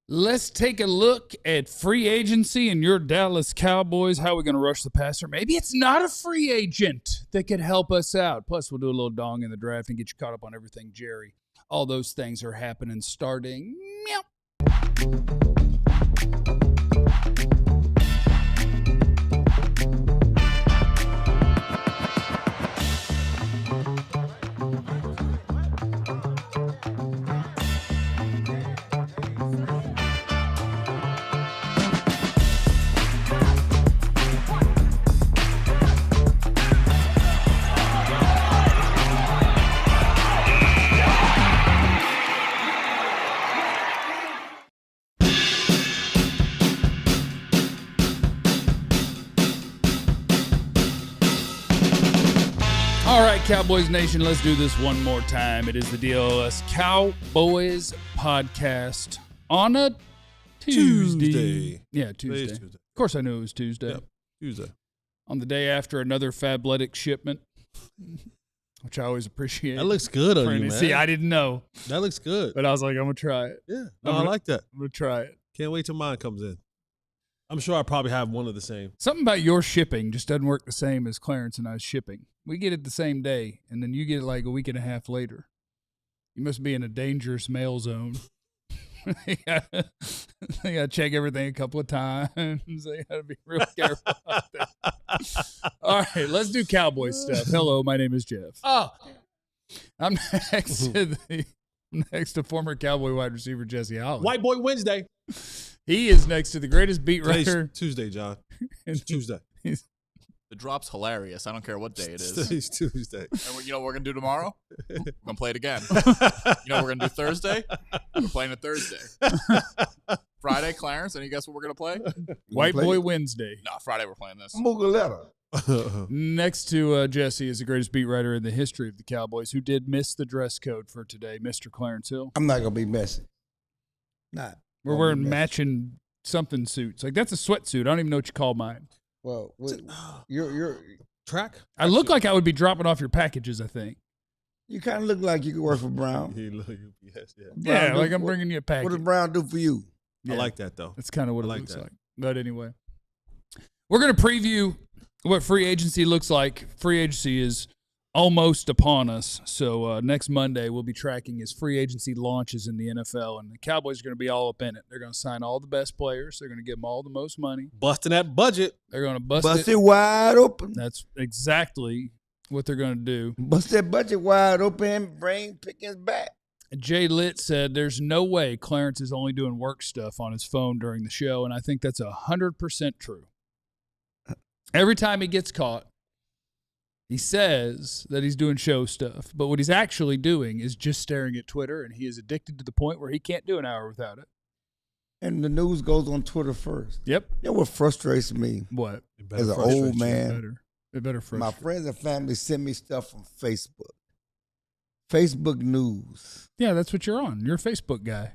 Let's take a look at free agency and your Dallas Cowboys. How are we going to rush the passer? Maybe it's not a free agent that could help us out. Plus, we'll do a little dong in the draft and get you caught up on everything, Jerry. All those things are happening starting. Meow. All right, Cowboys Nation, let's do this one more time. It is the DLLS Cowboys podcast on a Tuesday. Yeah, Tuesday. Tuesday. Of course I knew it was Tuesday. Yep, Tuesday. On the day after another Fabletic shipment, which I always appreciate. That looks good on you, man. See, I didn't know. That looks good. But I was like, I'm going to try it. Yeah, I like that. I'm going to try it. Can't wait till mine comes in. I'm sure I probably have one of the same. Something about your shipping just doesn't work the same as Clarence and I's shipping. We get it the same day, and then you get it like a week and a half later. You must be in a dangerous mail zone. They got to check everything a couple of times. They got to be real careful out there. All right, let's do Cowboy stuff. Hello, my name is Jeff. Oh, I'm next to former Cowboy wide receiver Jesse Holland. White Boy Wednesday. He is next to the greatest beat writer. Tuesday, John. It's Tuesday. The drop's hilarious. I don't care what day it is. Today's Tuesday. And you know what we're going to do tomorrow? We're going to play it again. You know what we're going to do Thursday? We're playing it Thursday. Friday, Clarence, any guess what we're going to play? White Boy Wednesday. No, Friday we're playing this. Mugaletta. Next to Jesse is the greatest beat writer in the history of the Cowboys, who did miss the dress code for today, Mr. Clarence Hill. I'm not going to be messy. Not. We're wearing matching something suits. Like, that's a sweatsuit. I don't even know what you call mine. Well, you're track. I look like I would be dropping off your packages, I think. You kind of look like you could work for Brown. Yes, yeah. Yeah, like I'm bringing you a package. What does Brown do for you? Yeah. I like that, though. That's kind of what it looks like. But anyway, we're going to preview what free agency looks like. Free agency is almost upon us. So next Monday, we'll be tracking as free agency launches in the NFL. And the Cowboys are going to be all up in it. They're going to sign all the best players. They're going to give them all the most money. Busting that budget. They're going to bust it wide open. That's exactly what they're going to do. Bust that budget wide open, brain Pickens back. Jay Litt said there's no way Clarence is only doing work stuff on his phone during the show, and I think that's 100% true. Every time he gets caught, he says that he's doing show stuff, but what he's actually doing is just staring at Twitter, and he is addicted to the point where he can't do an hour without it. And the news goes on Twitter first. Yep. You know what frustrates me? What? As an old man, it better frustrate. My friends and family send me stuff from Facebook. Facebook news. Yeah, that's what you're on. You're a Facebook guy.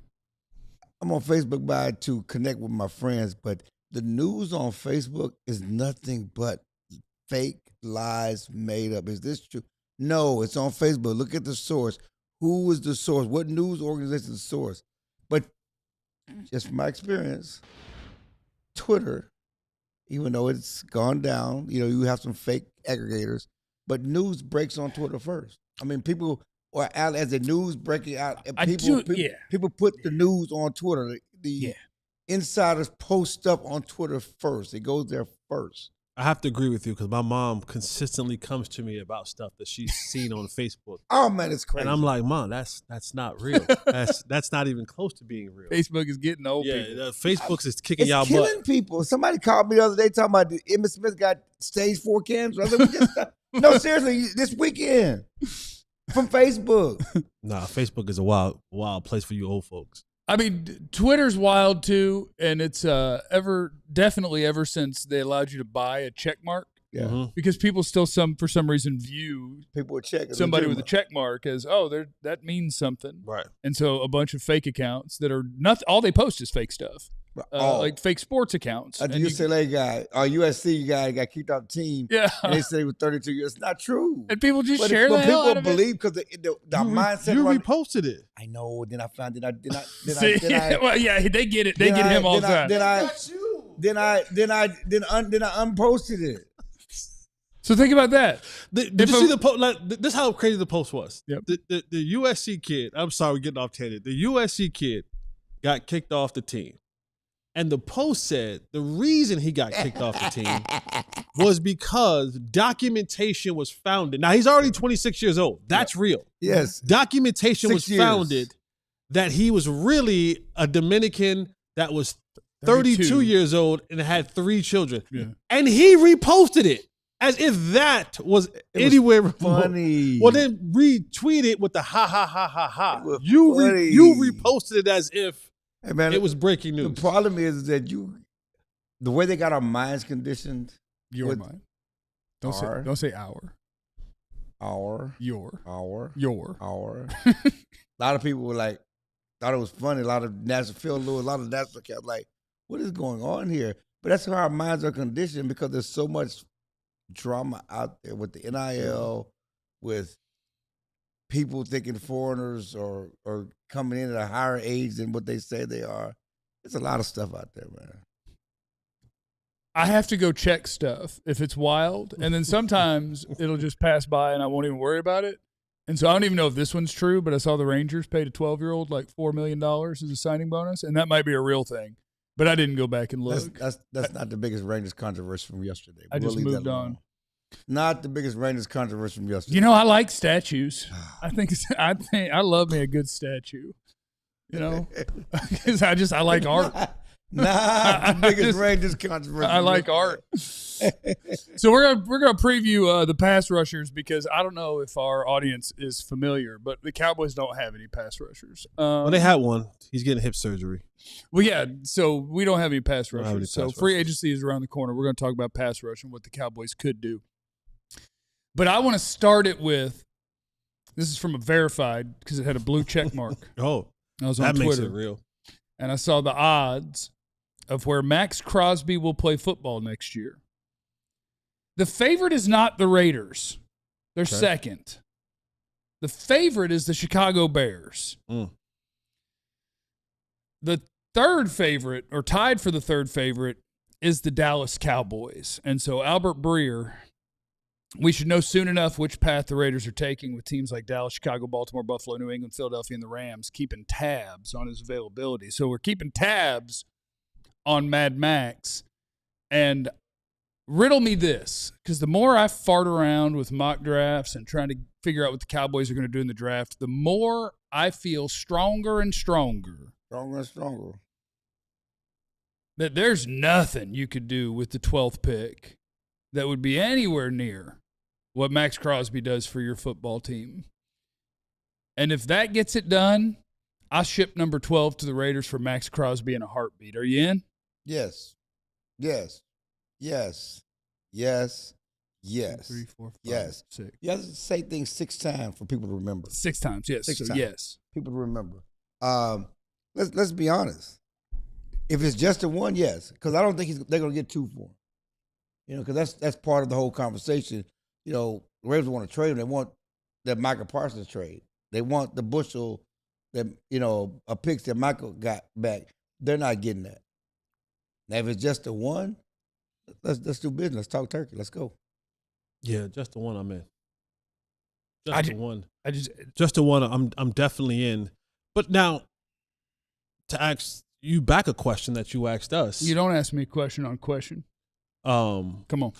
I'm on Facebook to connect with my friends, but the news on Facebook is nothing but fake lies made up. Is this true? No, it's on Facebook. Look at the source. Who is the source? What news organization is the source? But just from my experience, Twitter, even though it's gone down, you have some fake aggregators, but news breaks on Twitter first. I mean, people are out as the news breaking out. People put the news on Twitter. The insiders post stuff on Twitter first. It goes there first. I have to agree with you because my mom consistently comes to me about stuff that she's seen on Facebook. Oh man, it's crazy. And I'm like, Mom, that's not real. That's not even close to being real. Facebook is getting old people. Yeah, Facebook is kicking y'all butt. It's killing people. Somebody called me the other day talking about Emmitt Smith got stage 4 cancer. I was like, no, seriously, this weekend from Facebook. Nah, Facebook is a wild place for you old folks. I mean, Twitter's wild too, and it's definitely ever since they allowed you to buy a check mark. Yeah. Mm-hmm. Because people still for some reason view people with somebody with a check mark as that means something. Right. And so a bunch of fake accounts that are all they post is fake stuff. like fake sports accounts. The UCLA guy or USC guy got kicked off the team. Yeah. And they said he was 32 years. It's not true. And people just share that. But people believe because the mindset. You reposted it. I know. Then I found it. Well, yeah, they get it. They get him all the time. Then I unposted it. So think about that. Did you see the post? Like, this is how crazy the post was. Yep. The USC kid. I'm sorry, we're getting off tangent. The USC kid got kicked off the team. And the post said the reason he got kicked off the team was because documentation was founded. Now, he's already 26 years old. That's real. Yes. Documentation was founded that he was really a Dominican that was 32 years old and had 3 children. Yeah. And he reposted it as if that was anywhere funny. Well, then retweet it with the ha, ha, ha, ha, ha. You reposted it as if hey man, it was breaking news. The problem is that the way they got our minds conditioned. Your mind. Don't say our. Our. Your. Our. Your. Our. A lot of people were like, thought it was funny. A lot of Phil Lewis, a lot of national cats like, what is going on here? But that's how our minds are conditioned because there's so much drama out there with the NIL, with people thinking foreigners or coming in at a higher age than what they say they are. There's a lot of stuff out there, man. I have to go check stuff if it's wild, and then sometimes it'll just pass by and I won't even worry about it. And so I don't even know if this one's true, but I saw the Rangers paid a 12-year-old like $4 million as a signing bonus, and that might be a real thing. But I didn't go back and look. That's not the biggest Rangers controversy from yesterday. I just moved on. Not the biggest Rangers controversy from yesterday. You know, I like statues. I love me a good statue. You know, because I like art. The biggest Rangers controversy. I like art. So we're gonna preview the pass rushers because I don't know if our audience is familiar, but the Cowboys don't have any pass rushers. Well, they had one. He's getting hip surgery. Well, yeah. So we don't have any pass rushers. So free agency is around the corner. We're going to talk about pass rush and what the Cowboys could do. But I want to start it with, this is from a verified because it had a blue check mark. Oh, I was on Twitter. Makes it real. And I saw the odds of where Maxx Crosby will play football next year. The favorite is not the Raiders. They're second. The favorite is the Chicago Bears. The third favorite, or tied for the third favorite, is the Dallas Cowboys. And so Albert Breer, we should know soon enough which path the Raiders are taking with teams like Dallas, Chicago, Baltimore, Buffalo, New England, Philadelphia, and the Rams keeping tabs on his availability. So we're keeping tabs on Mad Max. And riddle me this, because the more I fart around with mock drafts and trying to figure out what the Cowboys are going to do in the draft, the more I feel stronger and stronger. Stronger and stronger. That there's nothing you could do with the 12th pick that would be anywhere near what Maxx Crosby does for your football team. And if that gets it done, I'll ship number 12 to the Raiders for Maxx Crosby in a heartbeat. Are you in? Yes. Yes. Yes. Yes. Yes. 2, 3, 4, 5, yes. 6. You have to say things 6 times for people to remember. 6 times, yes. 6 so times. Yes. People to remember. Let's be honest. If it's just a one, yes, because I don't think they're going to get 2 for him. You know, because that's part of the whole conversation. You know, the Ravens want to trade him. They want that Michael Parsons trade. They want the bushel that, you know, a picks that Michael got back. They're not getting that. Now, if it's just a one, let's do business. Let's talk turkey. Let's go. Yeah, just the one I'm in. Just the one I'm definitely in. But now, to ask you back a question that you asked us. You don't ask me question on question. Come on.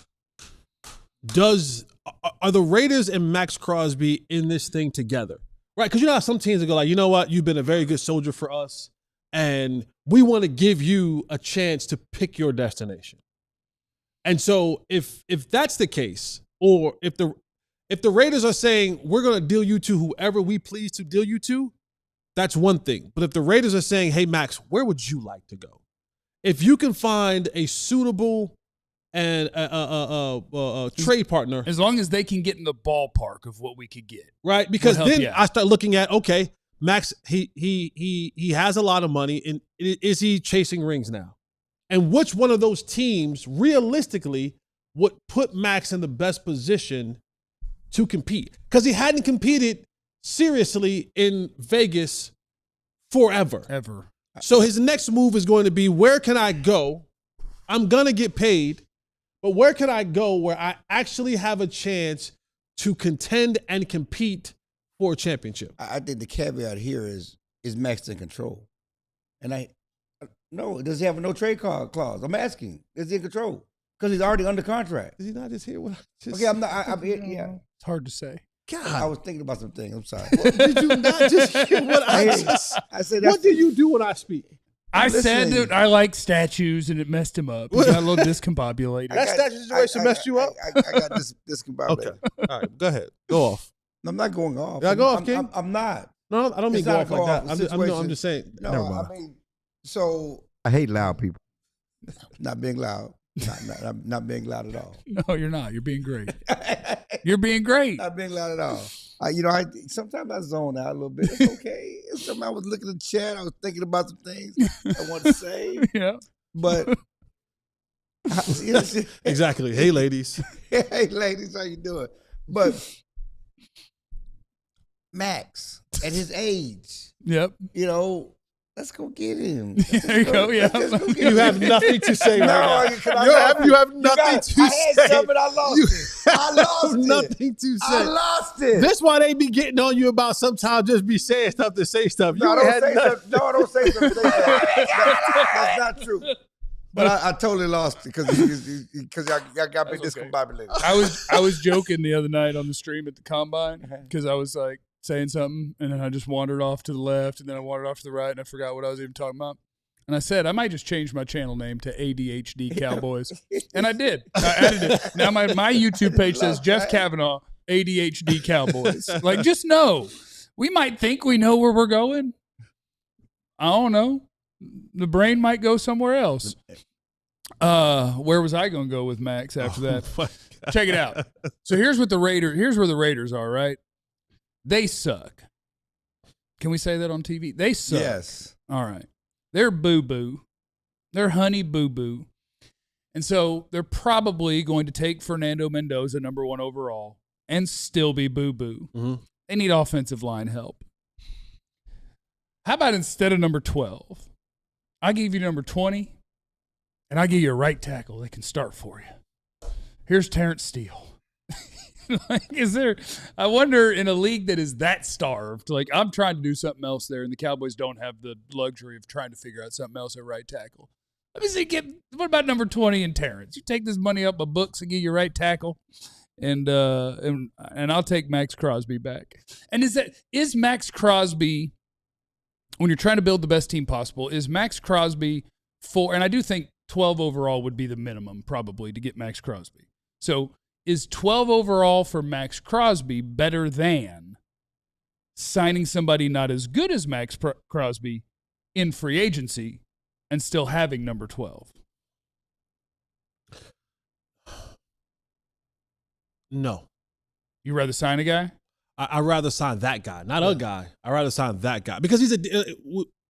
Are the Raiders and Maxx Crosby in this thing together? Right? Because you know how some teams go like, you know what? You've been a very good soldier for us, and we want to give you a chance to pick your destination. And so if that's the case, or if the Raiders are saying we're going to deal you to whoever we please to deal you to, that's one thing. But if the Raiders are saying, hey, Max, where would you like to go? If you can find a suitable and a trade partner. As long as they can get in the ballpark of what we could get. Right? Because then I start looking at, okay, Maxx, he has a lot of money, and is he chasing rings now? And which one of those teams realistically would put Maxx in the best position to compete? Because he hadn't competed seriously in Vegas forever. Ever. So his next move is going to be, where can I go? I'm going to get paid, but where can I go where I actually have a chance to contend and compete for a championship? I think the caveat here is Maxx in control? And no, does he have a no trade clause? I'm asking, is he in control? Because he's already under contract. Is he not just here? Okay, I'm not. I'm here. Yeah, It's hard to say. God, I was thinking about some things. I'm sorry. did you not just hear what I just? I said, What do you do when I speak? I said listening. that I like statues and it messed him up. He got a little discombobulated. That statue situation messed you up? I got this combined. Okay, all right, go ahead, go off. I'm not going off. Yeah, go off, King. I'm not. No, I don't mean It's go not off a like that. go-off I'm situation. just saying. No, Never mind. I mean, so I hate loud people. not being loud, not being loud at all. No, you're not. You're being great. You're being great. Not being loud at all. I sometimes I zone out a little bit. It's okay. Sometimes I was looking at the chat. I was thinking about some things I want to say, Yeah. but Exactly. Hey, ladies. hey, ladies, how you doing? But Maxx, at his age, Yep. let's go get him. There you go. Yeah. Let's just go get You him. have nothing to say right now. You have nothing to I had say. something, I lost it. I lost it. Nothing to I say. lost it. That's why they be getting on you about sometimes just be saying stuff to say stuff. No, You don't had say nothing. something. No, don't say something. That's not true. But I totally lost it because y'all got me discombobulated. I was joking the other night on the stream at the combine because I was like saying something and then I just wandered off to the left and then I wandered off to the right and I forgot what I was even talking about. And I said I might just change my channel name to ADHD Cowboys, and I did. I added it. Now my YouTube page says Jeff Kavanaugh ADHD Cowboys. Like, just know we might think we know where we're going. I don't know. The brain might go somewhere else. Where was I going to go with Maxx after that? Check it out. So here's where the Raiders are, right? They suck. Can we say that on TV? They suck. Yes. All right. They're boo-boo. They're honey boo-boo. And so they're probably going to take Fernando Mendoza, number 1 overall, and still be boo-boo. Mm-hmm. They need offensive line help. How about instead of number 12, I give you number 20, and I give you a right tackle that can start for you. Here's Terrence Steele. I wonder in a league that is that starved, like I'm trying to do something else there, and the Cowboys don't have the luxury of trying to figure out something else at right tackle. Let me see, what about number 20 and Terrence? You take this money up my books and give you right tackle, and I'll take Maxx Crosby back. And is Maxx Crosby, when you're trying to build the best team possible, is Maxx Crosby and I do think 12 overall would be the minimum probably to get Maxx Crosby. So is 12 overall for Maxx Crosby better than signing somebody not as good as Maxx Crosby in free agency and still having number 12? No. You rather sign a guy? I'd rather sign that guy, not a guy. I'd rather sign that guy because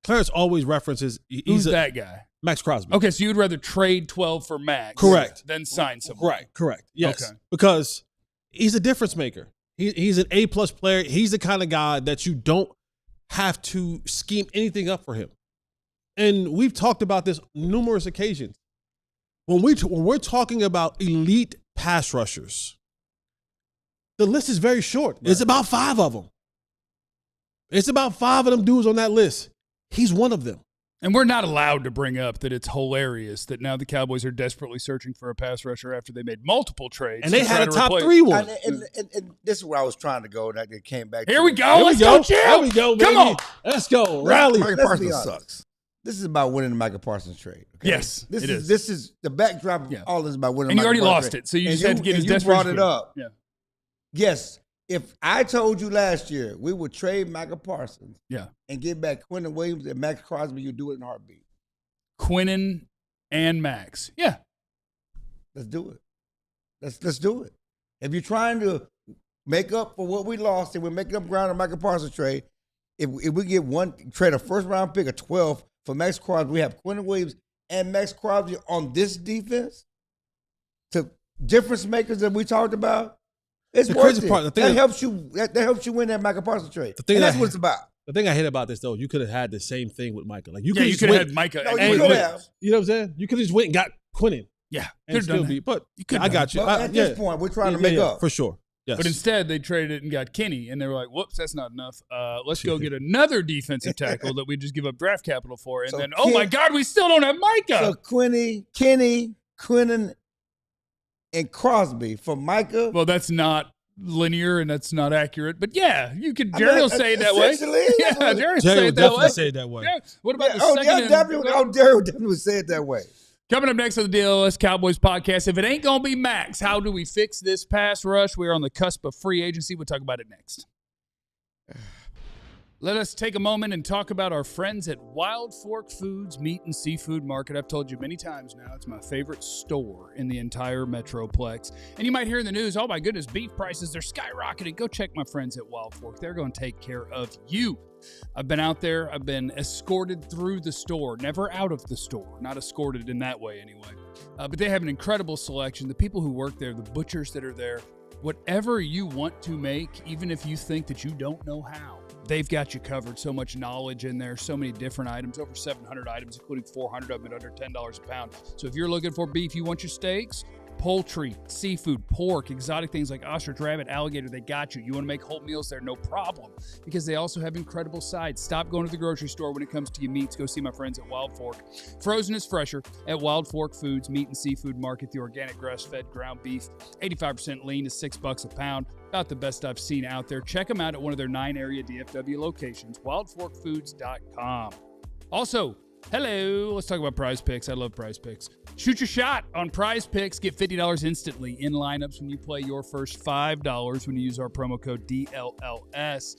Clarence always references. Who's that guy? Maxx Crosby. Okay, so you'd rather trade 12 for Maxx. Correct. Than sign someone. Correct. Yes. Okay. Because he's a difference maker. He's an A-plus player. He's the kind of guy that you don't have to scheme anything up for him. And we've talked about this numerous occasions. When we're talking about elite pass rushers, the list is very short. Right. It's about 5 of them. It's about 5 of them dudes on that list. He's one of them. And we're not allowed to bring up that it's hilarious that now the Cowboys are desperately searching for a pass rusher after they made multiple trades. And they had a top 3 one. And this is where I was trying to go, and I came back. Here we go. Let's go, Jim. There we go, baby. Come on. Let's go. Rally. Micah Parsons sucks. This is about winning the Micah Parsons trade. Okay? Yes, this it is. is. This is the backdrop of all this about winning. And you Micah already Parsons lost trade. it, so you And just had to get his you brought desperation. it up. Yeah. Yes. If I told you last year we would trade Micah Parsons, Yeah, and get back Quentin Williams and Maxx Crosby, you do it in a heartbeat. Quinnen and Maxx. Yeah. Let's do it. Let's do it. If you're trying to make up for what we lost and we're making up ground on Micah Parsons trade, if we get trade a first round pick, a 12 for Maxx Crosby, we have Quentin Williams and Maxx Crosby on this defense to difference makers that we talked about. It's The worth crazy it. part, That helps you. That helps you win that Micah Parsons trade. And that's what it's about. The thing I hate about this, though, you could have had the same thing with Micah. Like you Yeah, could you could have had Micah. No, and you could have. You know what I'm saying? You could have just went and got Quentin. Yeah, And could have still done be. that. But You could've I done got you. But at this point, we're trying to make up. for sure. Yes. But instead, they traded it and got Kenny, and they were like, "Whoops, that's not enough. Let's go get another defensive tackle that we just give up draft capital for." And So then, oh my God, we still don't have Micah. So Kenny, Quentin, and Crosby for Micah. Well, that's not linear and that's not accurate. But yeah, you could. Jerry will say it that way. essentially, Yeah, that's what- Jerry will Jerry say would it that way. definitely say it that way. Yeah. What about the Oh, second? yeah, and- definitely. Derek would definitely say it that way. Coming up next on the DLLS Cowboys podcast, if it ain't going to be Maxx, how do we fix this pass rush? We are on the cusp of free agency. We'll talk about it next. Let us take a moment and talk about our friends at Wild Fork Foods Meat and Seafood Market. I've told you many times now, it's my favorite store in the entire Metroplex. And you might hear in the news, oh my goodness, beef prices, they're skyrocketing. Go check my friends at Wild Fork. They're going to take care of you. I've been out there. I've been escorted through the store, never out of the store. Not escorted in that way anyway. But they have an incredible selection. The people who work there, the butchers that are there, whatever you want to make, even if you think that you don't know how, they've got you covered. So much knowledge in there, so many different items, over 700 items, including 400 of them at under $10 a pound. So if you're looking for beef, you want your steaks, poultry, seafood, pork, exotic things like ostrich, rabbit, alligator, they got you. You want to make whole meals there, no problem, because they also have incredible sides. Stop going to the grocery store when it comes to your meats. Go see my friends at Wild Fork. Frozen is fresher at Wild Fork Foods Meat and Seafood Market. The organic grass-fed ground beef, 85% lean, is $6 a pound. About the best I've seen out there. Check them out at one of their 9 area DFW locations, wildforkfoods.com. Also, hello, let's talk about Prize Picks. I love Prize Picks. Shoot your shot on Prize Picks. Get $50 instantly in lineups when you play your first $5 when you use our promo code DLLS.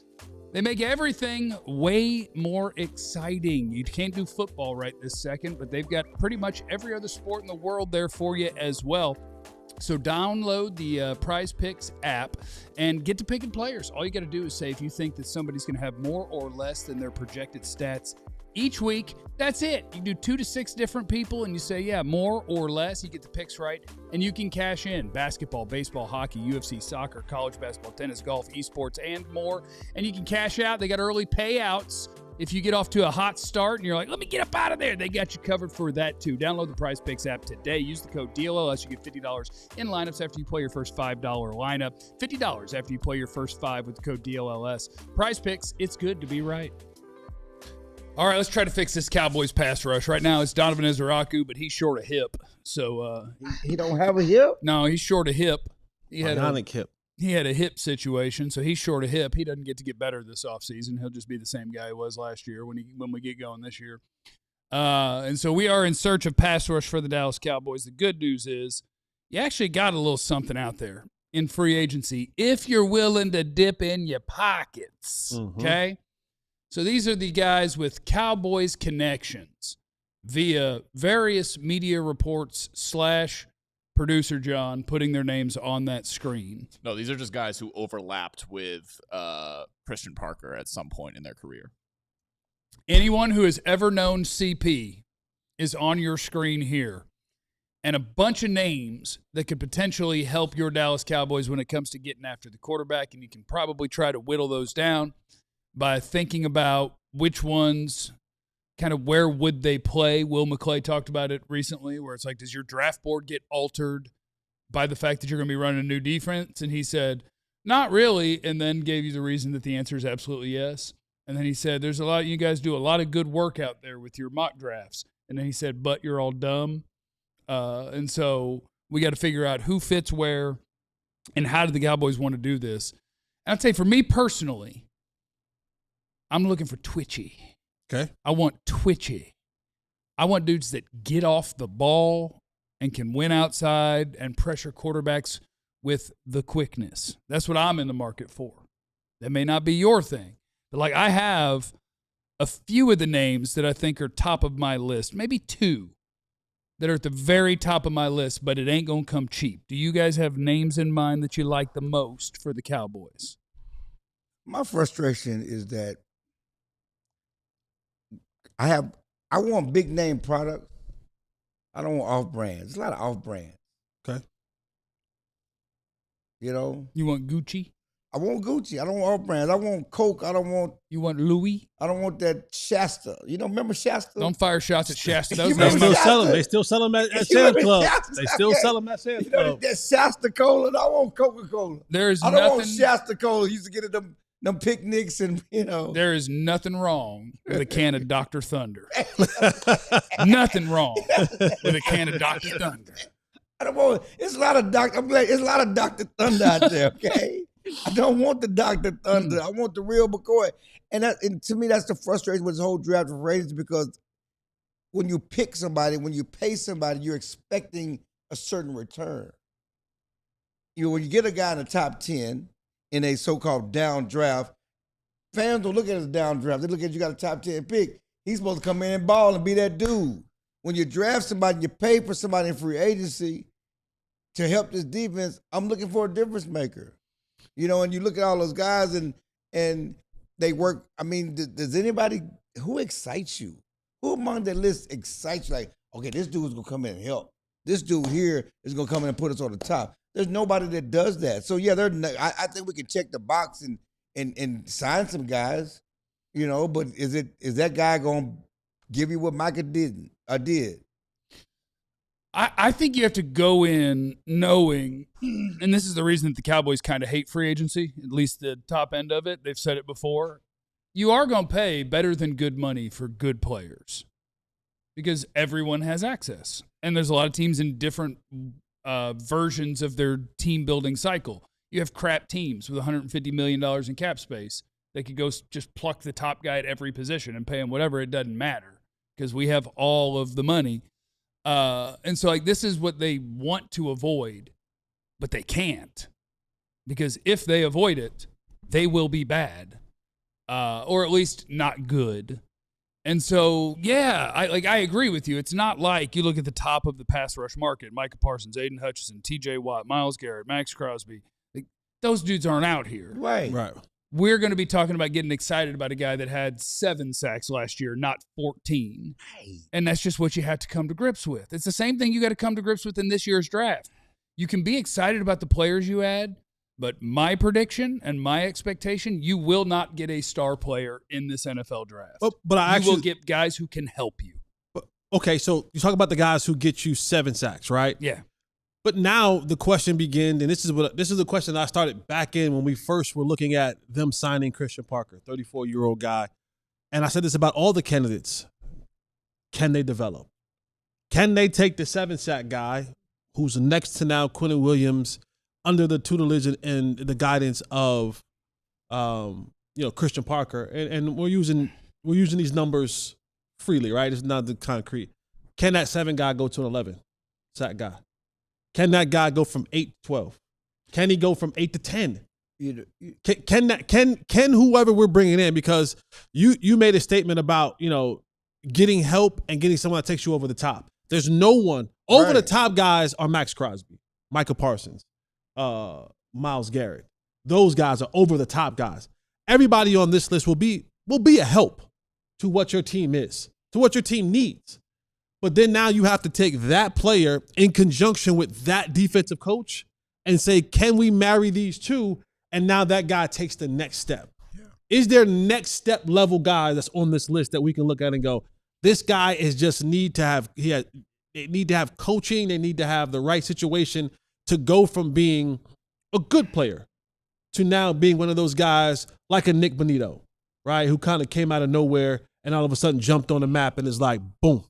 They make everything way more exciting. You can't do football right this second, but they've got pretty much every other sport in the world there for you as well. So download the Prize Picks app and get to picking players. All you got to do is say if you think that somebody's going to have more or less than their projected stats each week. That's it. You do 2 to 6 different people and you say, yeah, more or less. You get the picks right and you can cash in basketball, baseball, hockey, UFC, soccer, college basketball, tennis, golf, esports, and more. And you can cash out. They got early payouts. If you get off to a hot start and you're like, let me get up out of there, they got you covered for that too. Download the Prize Picks app today. Use the code DLLS. You get $50 in lineups after you play your first $5 lineup. $50 after you play your first 5 with the code DLLS. Prize Picks, it's good to be right. All right, let's try to fix this Cowboys pass rush. Right now it's Donovan Izaraku, but he's short a hip. So He don't have a hip? no, he's short a hip. He had a hip situation, so he's short a hip. He doesn't get to get better this offseason. He'll just be the same guy he was last year when we get going this year. And so we are in search of pass rush for the Dallas Cowboys. The good news is you actually got a little something out there in free agency if you're willing to dip in your pockets, okay? So these are the guys with Cowboys connections via various media reports / producer John putting their names on that screen. No, these are just guys who overlapped with Christian Parker at some point in their career. Anyone who has ever known CP is on your screen here. And a bunch of names that could potentially help your Dallas Cowboys when it comes to getting after the quarterback. And you can probably try to whittle those down by thinking about which ones, kind of where would they play. Will McClay talked about it recently, where it's like, does your draft board get altered by the fact that you're going to be running a new defense? And he said, not really, and then gave you the reason that the answer is absolutely yes. And then he said, there's a lot, you guys do a lot of good work out there with your mock drafts. And then he said, but you're all dumb. And so we got to figure out who fits where and how do the Cowboys want to do this. And I'd say for me personally, I'm looking for twitchy. Okay. I want twitchy. I want dudes that get off the ball and can win outside and pressure quarterbacks with the quickness. That's what I'm in the market for. That may not be your thing. But like I have a few of the names that I think are top of my list, maybe 2 that are at the very top of my list, but it ain't going to come cheap. Do you guys have names in mind that you like the most for the Cowboys? My frustration is that I want big name products. I don't want off brands. There's a lot of off brands. Okay. You know? You want Gucci? I want Gucci. I don't want off brands. I want Coke. You want Louis? I don't want that Shasta. You know, remember Shasta? Don't fire shots at Shasta. That You was They not remember still my- sell them. They still sell them at You Sam's remember Club. Shasta? They still Okay. sell them at Sam's You know Club. that Shasta Cola? I want Coca-Cola. There is I don't want nothing. Shasta Cola. Used to get at them picnics and, you know. There is nothing wrong with a can of Dr. Thunder. Nothing wrong with a can of Dr. Thunder. I don't want. It's a lot of Dr. I'm glad. It's a lot of Dr. Thunder out there. Okay. I don't want the Dr. Thunder. I want the real McCoy. And to me, that's the frustration with this whole draft of ratings, because when you pick somebody, when you pay somebody, you're expecting a certain return. When you get a guy in the top 10 in a so-called down draft, fans don't look at it as a down draft. They look at you got a top 10 pick. He's supposed to come in and ball and be that dude. When you draft somebody, you pay for somebody in free agency to help this defense. I'm looking for a difference maker. You know, and you look at all those guys and they work. I mean, does anybody, who excites you? Who among that list excites you? Like, okay, this dude's going to come in and help. This dude here is going to come in and put us on the top. There's nobody that does that. So, yeah, I think we can check the box and sign some guys, you know, but is that guy going to give you what Micah did? I think you have to go in knowing, and this is the reason that the Cowboys kind of hate free agency, at least the top end of it. They've said it before. You are going to pay better than good money for good players because everyone has access. And there's a lot of teams in different versions of their team building cycle. You have crap teams with $150 million in cap space. They could go just pluck the top guy at every position and pay him whatever. It doesn't matter because we have all of the money. And so, like, this is what they want to avoid, but they can't, because if they avoid it, they will be bad, or at least not good. And so, yeah, I agree with you. It's not like you look at the top of the pass rush market: Micah Parsons, Aiden Hutchinson, T.J. Watt, Myles Garrett, Maxx Crosby. Like, those dudes aren't out here. Right. We're going to be talking about getting excited about a guy that had 7 sacks last year, not 14. And that's just what you have to come to grips with. It's the same thing you got to come to grips with in this year's draft. You can be excited about the players you add, but my prediction and my expectation, you will not get a star player in this NFL draft. But you will get guys who can help you. Okay, so you talk about the guys who get you 7 sacks, right? Yeah. But now the question begins, and this is the question I started back in when we first were looking at them signing Christian Parker, 34-year-old guy. And I said this about all the candidates. Can they develop? Can they take the 7-sack guy who's next to now Quentin Williams under the tutelage and the guidance of Christian Parker? And we're using these numbers freely, right? It's not the concrete. Can that 7 guy go to an 11-sack guy? Can that guy go from 8 to 12? Can he go from 8 to 10? Can whoever we're bringing in, because you made a statement about, getting help and getting someone that takes you over the top. There's no one. Over the top guys are Maxx Crosby, Micah Parsons, Myles Garrett. Those guys are over the top guys. Everybody on this list will be a help to what your team is, to what your team needs. But then now you have to take that player in conjunction with that defensive coach and say, can we marry these two? And now that guy takes the next step. Yeah. Is there next step level guy that's on this list that we can look at and go, this guy is just they need to have coaching. They need to have the right situation to go from being a good player to now being one of those guys like a Nick Bonito, right? Who kind of came out of nowhere and all of a sudden jumped on the map and is like, boom.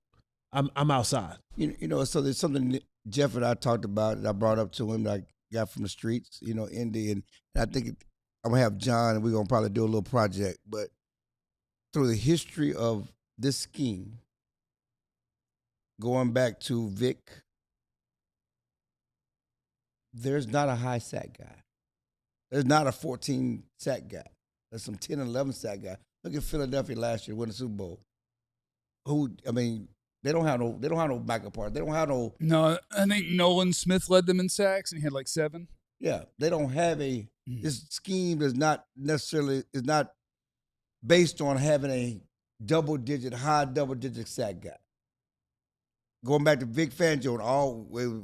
I'm outside. So there's something Jeff and I talked about that I brought up to him that I got from the streets, Indy. And I think I'm going to have John, and we're going to probably do a little project. But through the history of this scheme, going back to Vic, there's not a high sack guy. There's not a 14 sack guy. There's some 10 and 11 sack guy. Look at Philadelphia last year, winning the Super Bowl. They don't have no backup part. They don't have no. No, I think Nolan Smith led them in sacks, and he had like 7. Yeah, they don't have this scheme is not based on having a high double-digit sack guy. Going back to Vic Fangio,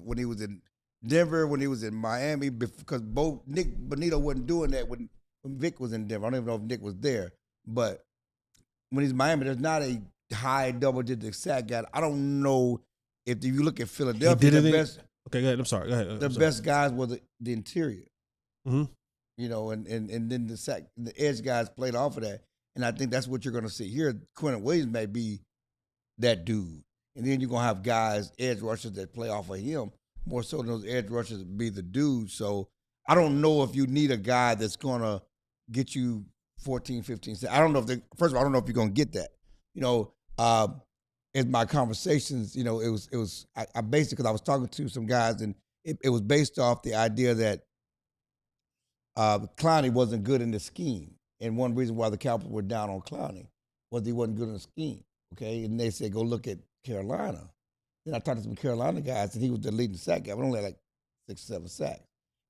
when he was in Denver, when he was in Miami, because both Nick Bonito wasn't doing that when Vic was in Denver. I don't even know if Nick was there, but when he's in Miami, there's not a high double-digit sack guy. I don't know if you look at Philadelphia, the best. Okay, go ahead. I'm sorry. Go ahead. The best guys were the interior. Mm-hmm. You know, and then the edge guys played off of that. And I think that's what you're going to see here. Quentin Williams may be that dude. And then you're going to have guys, edge rushers that play off of him, more so than those edge rushers be the dude. So I don't know if you need a guy that's going to get you 14, 15. I don't know first of all, I don't know if you're going to get that. You know, in my conversations, you know, I basically, because I was talking to some guys and it was based off the idea that Clowney wasn't good in the scheme. And one reason why the Cowboys were down on Clowney was he wasn't good in the scheme, okay? And they said, go look at Carolina. Then I talked to some Carolina guys, and he was the leading sack guy, but only had like 6 or 7 sacks.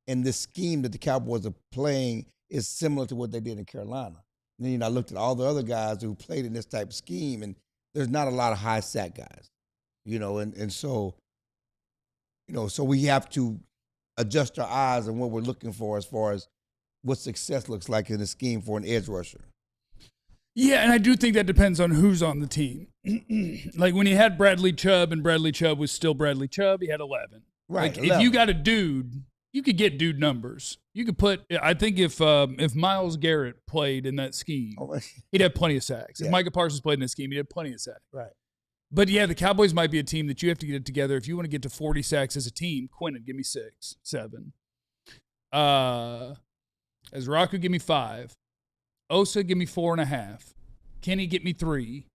And the scheme that the Cowboys are playing is similar to what they did in Carolina. And then, you know, I looked at all the other guys who played in this type of scheme, and there's not a lot of high sack guys, you know, and so, you know, so we have to adjust our eyes on what we're looking for as far as what success looks like in the scheme for an edge rusher. Yeah, and I do think that depends on who's on the team. Like when he had Bradley Chubb and Bradley Chubb was still Bradley Chubb, he had 11. Right. Like, if you got a dude, you could get dude numbers. You could put, I think if Myles Garrett played in that scheme, he'd have plenty of sacks. Yeah. If Micah Parsons played in that scheme, he'd have plenty of sacks. Right. But yeah, the Cowboys might be a team that you have to get it together. If you want to get to 40 sacks as a team, Quentin, give me 6, 7. Azaraku, give me 5. Osa, give me 4.5. Kenny, get me 3.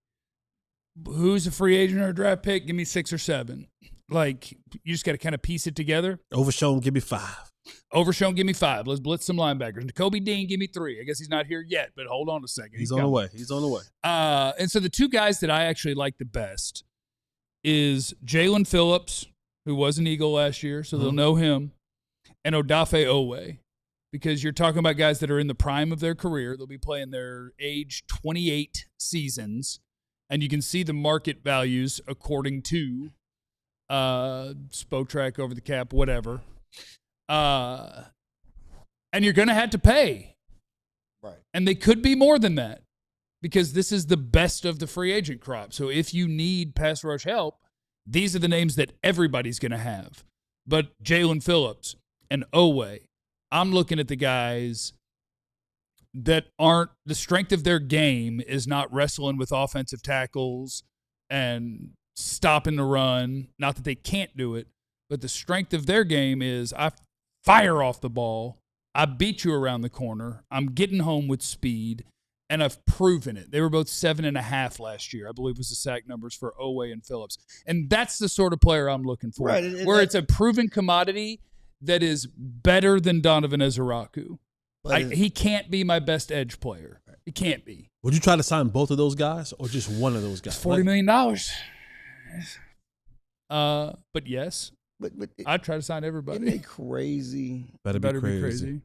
Who's a free agent or a draft pick? Give me 6 or 7. Like, you just got to kind of piece it together. Overshown, give me 5. Overshown, give me 5. Let's blitz some linebackers. Nakobe Dean, give me 3. I guess he's not here yet, but hold on a second. He's on the way. He's on the way. And so the 2 guys that I actually like the best is Jalen Phillips, who was an Eagle last year, so they'll know him, and Odafe Owe. Because you're talking about guys that are in the prime of their career. They'll be playing their age 28 seasons. And you can see the market values according to Spotrac, Over the Cap, whatever. And you're going to have to pay. Right. And they could be more than that because this is the best of the free agent crop. So if you need pass rush help, these are the names that everybody's going to have. But Jalen Phillips and Owe, I'm looking at the guys that aren't – the strength of their game is not wrestling with offensive tackles and stopping the run. Not that they can't do it, but the strength of their game is I fire off the ball, I beat you around the corner, I'm getting home with speed, and I've proven it. They were both 7.5 last year, I believe was the sack numbers for Owe and Phillips. And that's the sort of player I'm looking for, right, where it's a proven commodity – that is better than Donovan Ezeraku. He can't be my best edge player. He can't be. Would you try to sign both of those guys or just one of those guys? It's $40 million. But yes, but I'd try to sign everybody. Isn't it crazy? Better be crazy.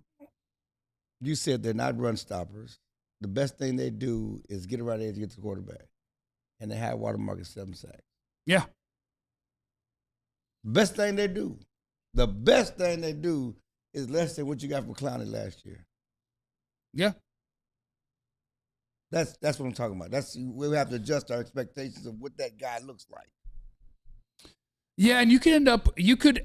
You said they're not run stoppers. The best thing they do is get around there to get to the quarterback. And they have watermark at 7 sacks. Yeah. Best thing they do. The best thing they do is less than what you got from Clowney last year. Yeah. That's what I'm talking about. We have to adjust our expectations of what that guy looks like. Yeah, and you could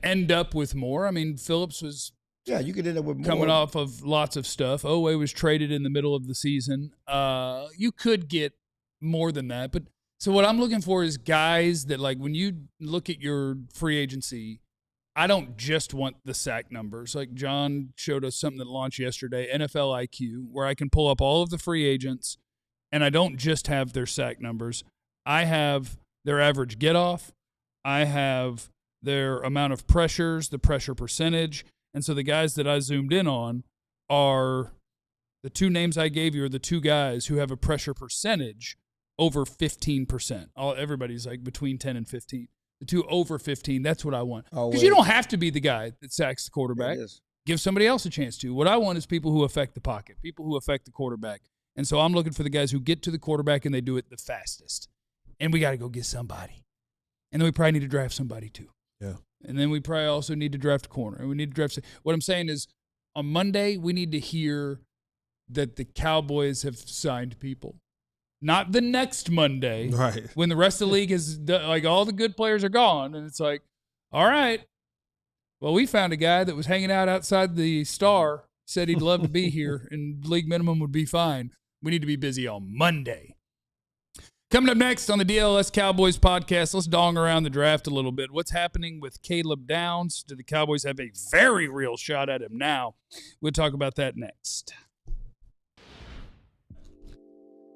end up with more. I mean, Phillips was you could end up with more. Coming off of lots of stuff. Owe was traded in the middle of the season. You could get more than that. But so what I'm looking for is guys that, like, when you look at your free agency, I don't just want the sack numbers. Like John showed us something that launched yesterday, NFL IQ, where I can pull up all of the free agents, and I don't just have their sack numbers. I have their average get-off. I have their amount of pressures, the pressure percentage. And so the guys that I zoomed in on are the 2 names I gave you are the 2 guys who have a pressure percentage over 15%. Everybody's like between 10 and 15. The 2 over 15, that's what I want. Because you don't have to be the guy that sacks the quarterback. Give somebody else a chance to. What I want is people who affect the pocket, people who affect the quarterback. And so I'm looking for the guys who get to the quarterback and they do it the fastest. And we got to go get somebody. And then we probably need to draft somebody too. Yeah. And then we probably also need to draft a corner. And we need to draft. What I'm saying is on Monday, we need to hear that the Cowboys have signed people. Not the next Monday. Right. When the rest of the league is, like, all the good players are gone. And it's like, all right. Well, we found a guy that was hanging out outside the Star, said he'd love to be here, and league minimum would be fine. We need to be busy on Monday. Coming up next on the DLLS Cowboys podcast, let's dong around the draft a little bit. What's happening with Caleb Downs? Do the Cowboys have a very real shot at him now? We'll talk about that next.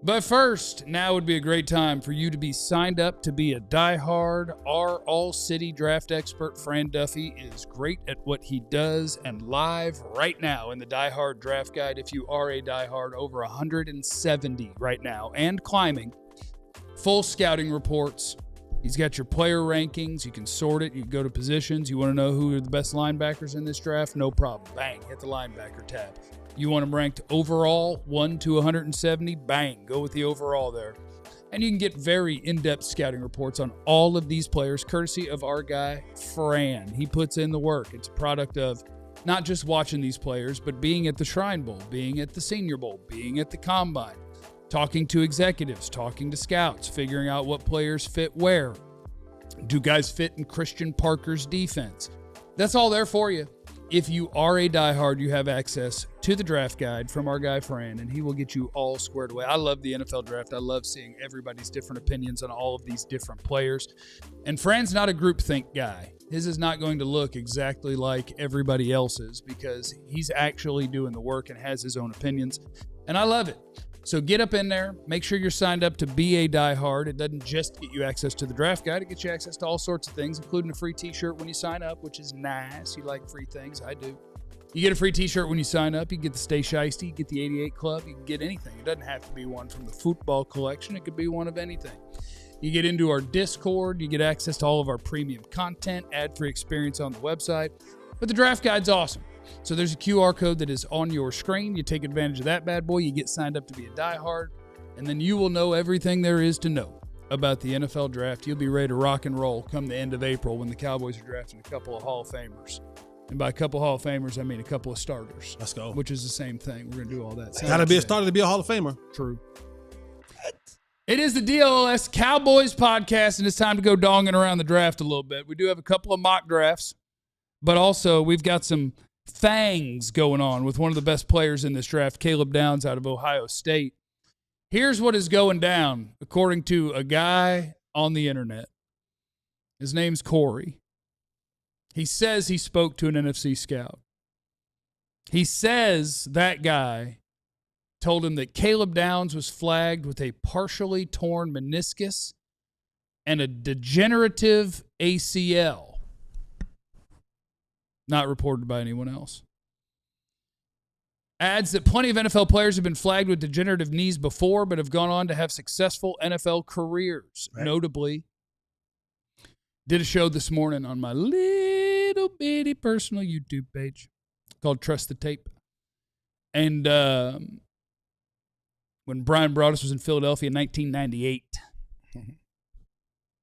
But first, now would be a great time for you to be signed up to be a diehard. Our All-City draft expert, Fran Duffy, is great at what he does, and live right now in the diehard draft guide, if you are a diehard, over 170 right now and climbing. Full scouting reports. He's got your player rankings. You can sort it. You can go to positions. You want to know who are the best linebackers in this draft? No problem. Bang, hit the linebacker tab. You want them ranked overall, 1 to 170? Bang, go with the overall there. And you can get very in-depth scouting reports on all of these players, courtesy of our guy, Fran. He puts in the work. It's a product of not just watching these players, but being at the Shrine Bowl, being at the Senior Bowl, being at the Combine, talking to executives, talking to scouts, figuring out what players fit where. Do guys fit in Christian Parker's defense? That's all there for you. If you are a diehard, you have access to the draft guide from our guy Fran, and he will get you all squared away. I love the NFL draft. I love seeing everybody's different opinions on all of these different players. And Fran's not a groupthink guy. His is not going to look exactly like everybody else's because he's actually doing the work and has his own opinions. And I love it. So get up in there. Make sure you're signed up to be a diehard. It doesn't just get you access to the draft guide. It gets you access to all sorts of things, including a free t-shirt when you sign up, which is nice. You like free things. I do. You get a free t-shirt when you sign up. You get the Stay Shiesty. You get the 88 Club. You can get anything. It doesn't have to be one from the football collection. It could be one of anything. You get into our Discord. You get access to all of our premium content, ad-free experience on the website. But the draft guide's awesome. So there's a QR code that is on your screen. You take advantage of that bad boy. You get signed up to be a diehard, and then you will know everything there is to know about the NFL draft. You'll be ready to rock and roll come the end of April when the Cowboys are drafting a couple of Hall of Famers. And by a couple of Hall of Famers, I mean a couple of starters. Let's go. Which is the same thing. We're going to do all that. Got to be a starter to be a Hall of Famer. True. It is the DLLS Cowboys podcast, and it's time to go donging around the draft a little bit. We do have a couple of mock drafts, but also we've got some things going on with one of the best players in this draft, Caleb Downs out of Ohio State. Here's what is going down, according to a guy on the internet. His name's Corey. He says he spoke to an NFC scout. He says that guy told him that Caleb Downs was flagged with a partially torn meniscus and a degenerative ACL. Not reported by anyone else. Adds that plenty of NFL players have been flagged with degenerative knees before, but have gone on to have successful NFL careers. Right. Notably, did a show this morning on my little bitty personal YouTube page called Trust the Tape. And when Brian Broaddus was in Philadelphia in 1998,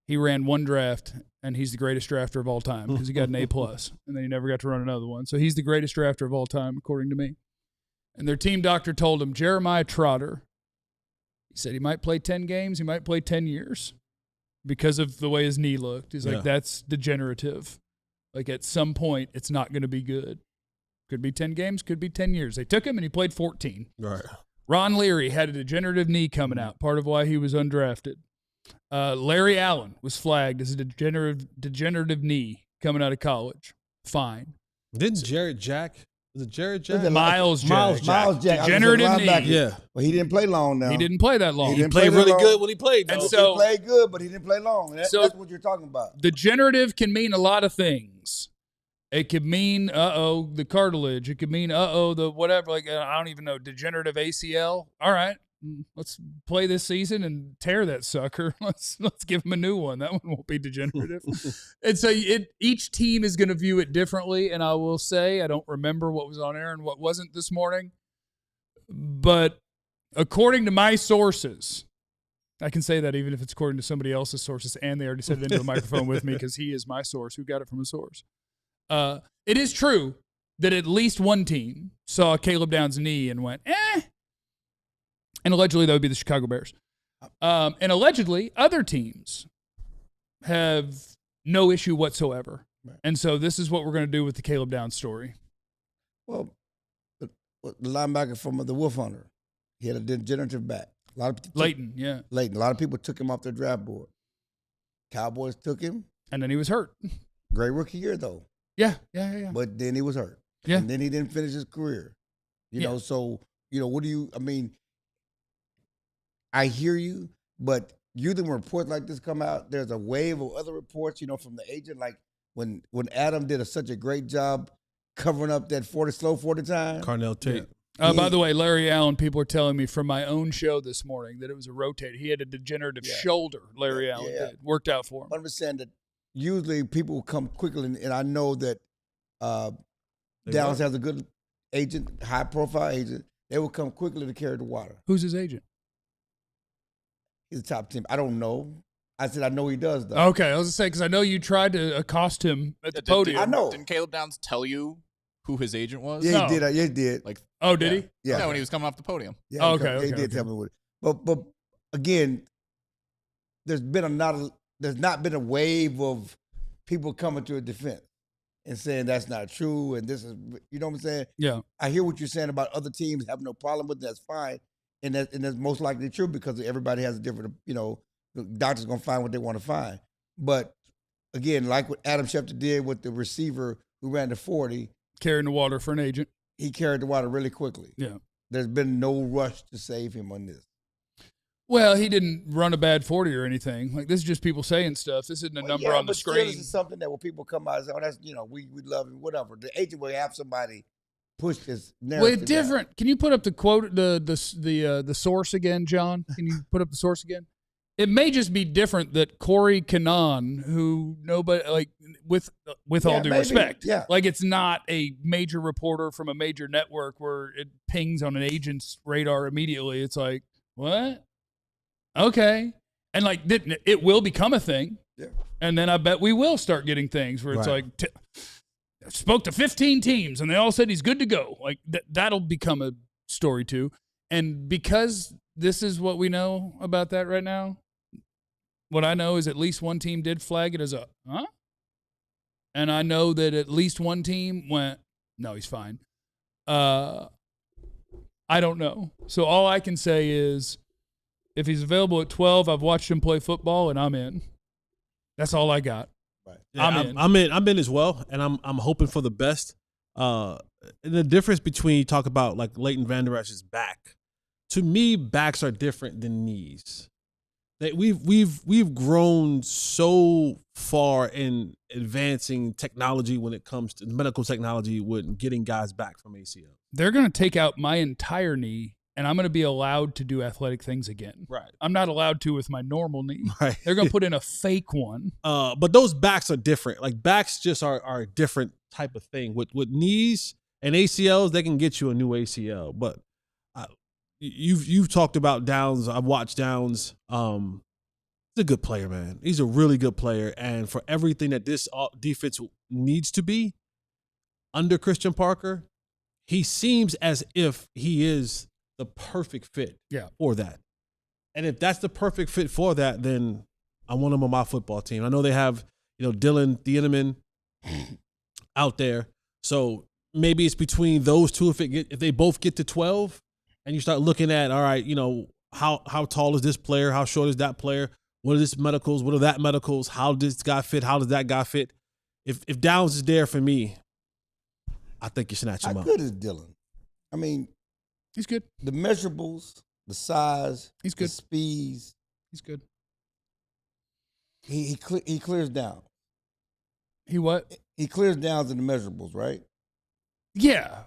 he ran one draft, and he's the greatest drafter of all time because he got an A+, and then he never got to run another one. So he's the greatest drafter of all time, according to me. And their team doctor told him, Jeremiah Trotter, he said he might play 10 games, he might play 10 years because of the way his knee looked. He's like, that's degenerative. Like, at some point, it's not going to be good. Could be 10 games, could be 10 years. They took him, and he played 14. Right. Ron Leary had a degenerative knee coming out, part of why he was undrafted. Larry Allen was flagged as a degenerative knee coming out of college. Fine. Didn't Jared Jack? Was it Jared Jack? Miles Jack. Miles Jack. Degenerative knee. Yeah. Well, he didn't play long now. He didn't play that long. He played really good when he played, though. And so, he played good, but he didn't play long. That's what you're talking about. Degenerative can mean a lot of things. It could mean, the cartilage. It could mean, the whatever. Like, I don't even know. Degenerative ACL. All right. Let's play this season and tear that sucker. Let's give him a new one. That one won't be degenerative. And so each team is going to view it differently. And I will say, I don't remember what was on air and what wasn't this morning. But according to my sources, I can say that even if it's according to somebody else's sources, and they already said it into a microphone with me because he is my source who got it from a source. It is true that at least one team saw Caleb Downs' knee and went, eh. And allegedly that would be the Chicago Bears. And allegedly other teams have no issue whatsoever. Right. And so this is what we're going to do with the Caleb Downs story. Well, the linebacker from the Wolf Hunter, he had a degenerative back. A lot of people Leighton, yeah. Leighton. A lot of people took him off their draft board. Cowboys took him. And then he was hurt. Great rookie year, though. Yeah. But then he was hurt. Yeah. And then he didn't finish his career. You know, so, what do you, I hear you, but when reports like this come out, there's a wave of other reports, from the agent, like when Adam did such a great job covering up that slow 40 time. Carnell Tate. By the way, Larry Allen, people are telling me from my own show this morning that it was a rotate. He had a degenerative shoulder, Larry Allen did. Worked out for him. I understand that usually people will come quickly, and I know that Dallas has a good agent, high-profile agent. They will come quickly to carry the water. Who's his agent? He's a top team. I don't know. I said I know he does, though. Okay, I was going to say, because I know you tried to accost him at the podium. I know. Didn't Caleb Downs tell you who his agent was? Yeah, he did. Yeah, he did. Like, oh, did he? Yeah. Yeah, when he was coming off the podium. Yeah, okay. He did tell me what. But again, there's not been a wave of people coming to a defense and saying that's not true and this is, you know what I'm saying? Yeah. I hear what you're saying about other teams having no problem with it. That's fine, and that's most likely true because everybody has a different. The doctor's gonna find what they want to find. But again, like what Adam Schefter did with the receiver who ran the 40. Carrying the water for an agent. He carried the water really quickly. Yeah. There's been no rush to save him on this. Well, he didn't run a bad 40 or anything. Like, this is just people saying stuff. This isn't a number on the screen. This is something that when people come out and say, oh, that's, we love him, whatever. The agent will have somebody push this narrative. Well, different. Down. Can you put up the quote, the source again, John? Can you put up the source again? It may just be different that Corey Kanaan, who nobody, like, with all due respect, like, it's not a major reporter from a major network where it pings on an agent's radar immediately. It's like, what? Okay. And, like, it will become a thing. Yeah. And then I bet we will start getting things where it's like, spoke to 15 teams and they all said he's good to go. Like, that'll become a story too. And because this is what we know about that right now, what I know is at least one team did flag it as a, huh? And I know that at least one team went, no, he's fine. I don't know. So all I can say is if he's available at 12, I've watched him play football and I'm in. That's all I got. Right. Yeah, I'm in as well, and I'm hoping for the best. And the difference between you talk about like Leighton Vander Esch's back. To me, backs are different than knees. We've grown so far in advancing technology when it comes to medical technology with getting guys back from ACL. They're going to take out my entire knee, and I'm going to be allowed to do athletic things again. Right. I'm not allowed to with my normal knee. Right. They're going to put in a fake one. But those backs are different. Like, backs just are a different type of thing. With knees and ACLs, they can get you a new ACL. But you've talked about Downs. I've watched Downs. He's a good player, man. He's a really good player. And for everything that this defense needs to be under Christian Parker, he seems as if he is the perfect fit for that. And if that's the perfect fit for that, then I want him on my football team. I know they have, Dillon, Thieneman out there. So maybe it's between those two. If they both get to 12 and you start looking at, all right, how tall is this player? How short is that player? What are this medicals? What are that medicals? How does this guy fit? How does that guy fit? If Downs is there for me, I think you snatch him up. How good is Dillon? I mean, he's good. The measurables, the size, he's good. The speeds, he's good. He clears down. He what? He clears downs in the measurables, right? Yeah.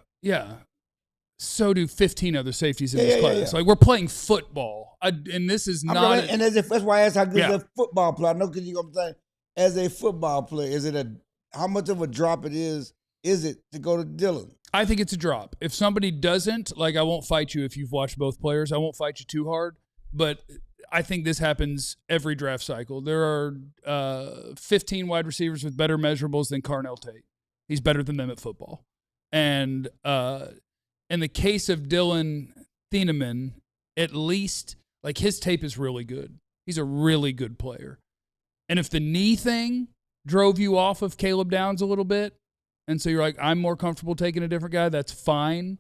So do 15 other safeties in this class. Yeah. Like, we're playing football, and this is not. And that's why I asked how good is a football player. I know because I'm saying, as a football player, how much of a drop it is it to go to Dillon? I think it's a drop. If somebody doesn't, like, I won't fight you if you've watched both players. I won't fight you too hard. But I think this happens every draft cycle. There are 15 wide receivers with better measurables than Carnell Tate. He's better than them at football. And in the case of Dillon Thieneman, at least, like, his tape is really good. He's a really good player. And if the knee thing drove you off of Caleb Downs a little bit, and so you're like, I'm more comfortable taking a different guy, that's fine.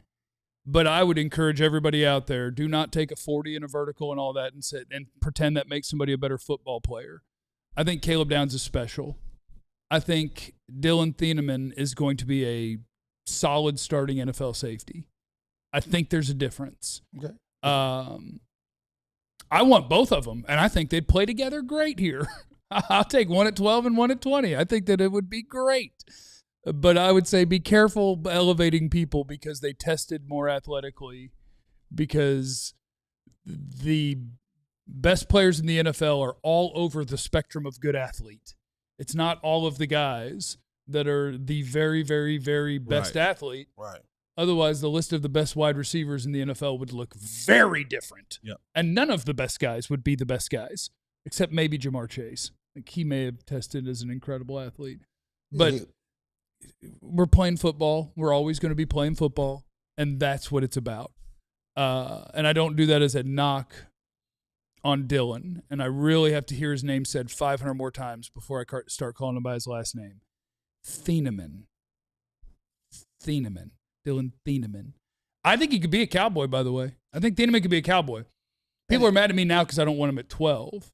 But I would encourage everybody out there, do not take a 40 and a vertical and all that and sit and pretend that makes somebody a better football player. I think Caleb Downs is special. I think Dillon Thieneman is going to be a solid starting NFL safety. I think there's a difference. Okay. I want both of them, and I think they'd play together great here. I'll take one at 12 and one at 20. I think that it would be great. But I would say be careful elevating people because they tested more athletically, because the best players in the NFL are all over the spectrum of good athlete. It's not all of the guys that are the very, very, very best athlete. Right. Otherwise, the list of the best wide receivers in the NFL would look very different. Yep. And none of the best guys would be the best guys, except maybe Jamar Chase. Like, he may have tested as an incredible athlete. But we're playing football. We're always going to be playing football, and that's what it's about. And I don't do that as a knock on Dillon, and I really have to hear his name said 500 more times before I start calling him by his last name. Thieneman. Dillon Thieneman. I think he could be a Cowboy, by the way. I think Thieneman could be a Cowboy. People are mad at me now because I don't want him at 12.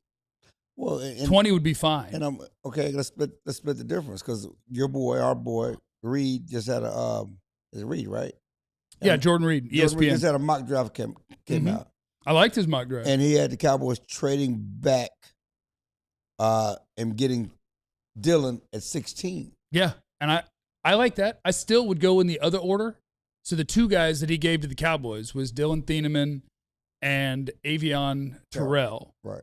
Well, and 20 would be fine. And I'm okay. Let's split the difference, because your boy, our boy, Reed just had a is it Reed, right? Yeah, Jordan Reed, ESPN. Jordan Reed just had a mock draft came out. I liked his mock draft. And he had the Cowboys trading back and getting Dillon at 16. Yeah, and I like that. I still would go in the other order. So the two guys that he gave to the Cowboys was Dillon Thieneman and Avion Terrell, right?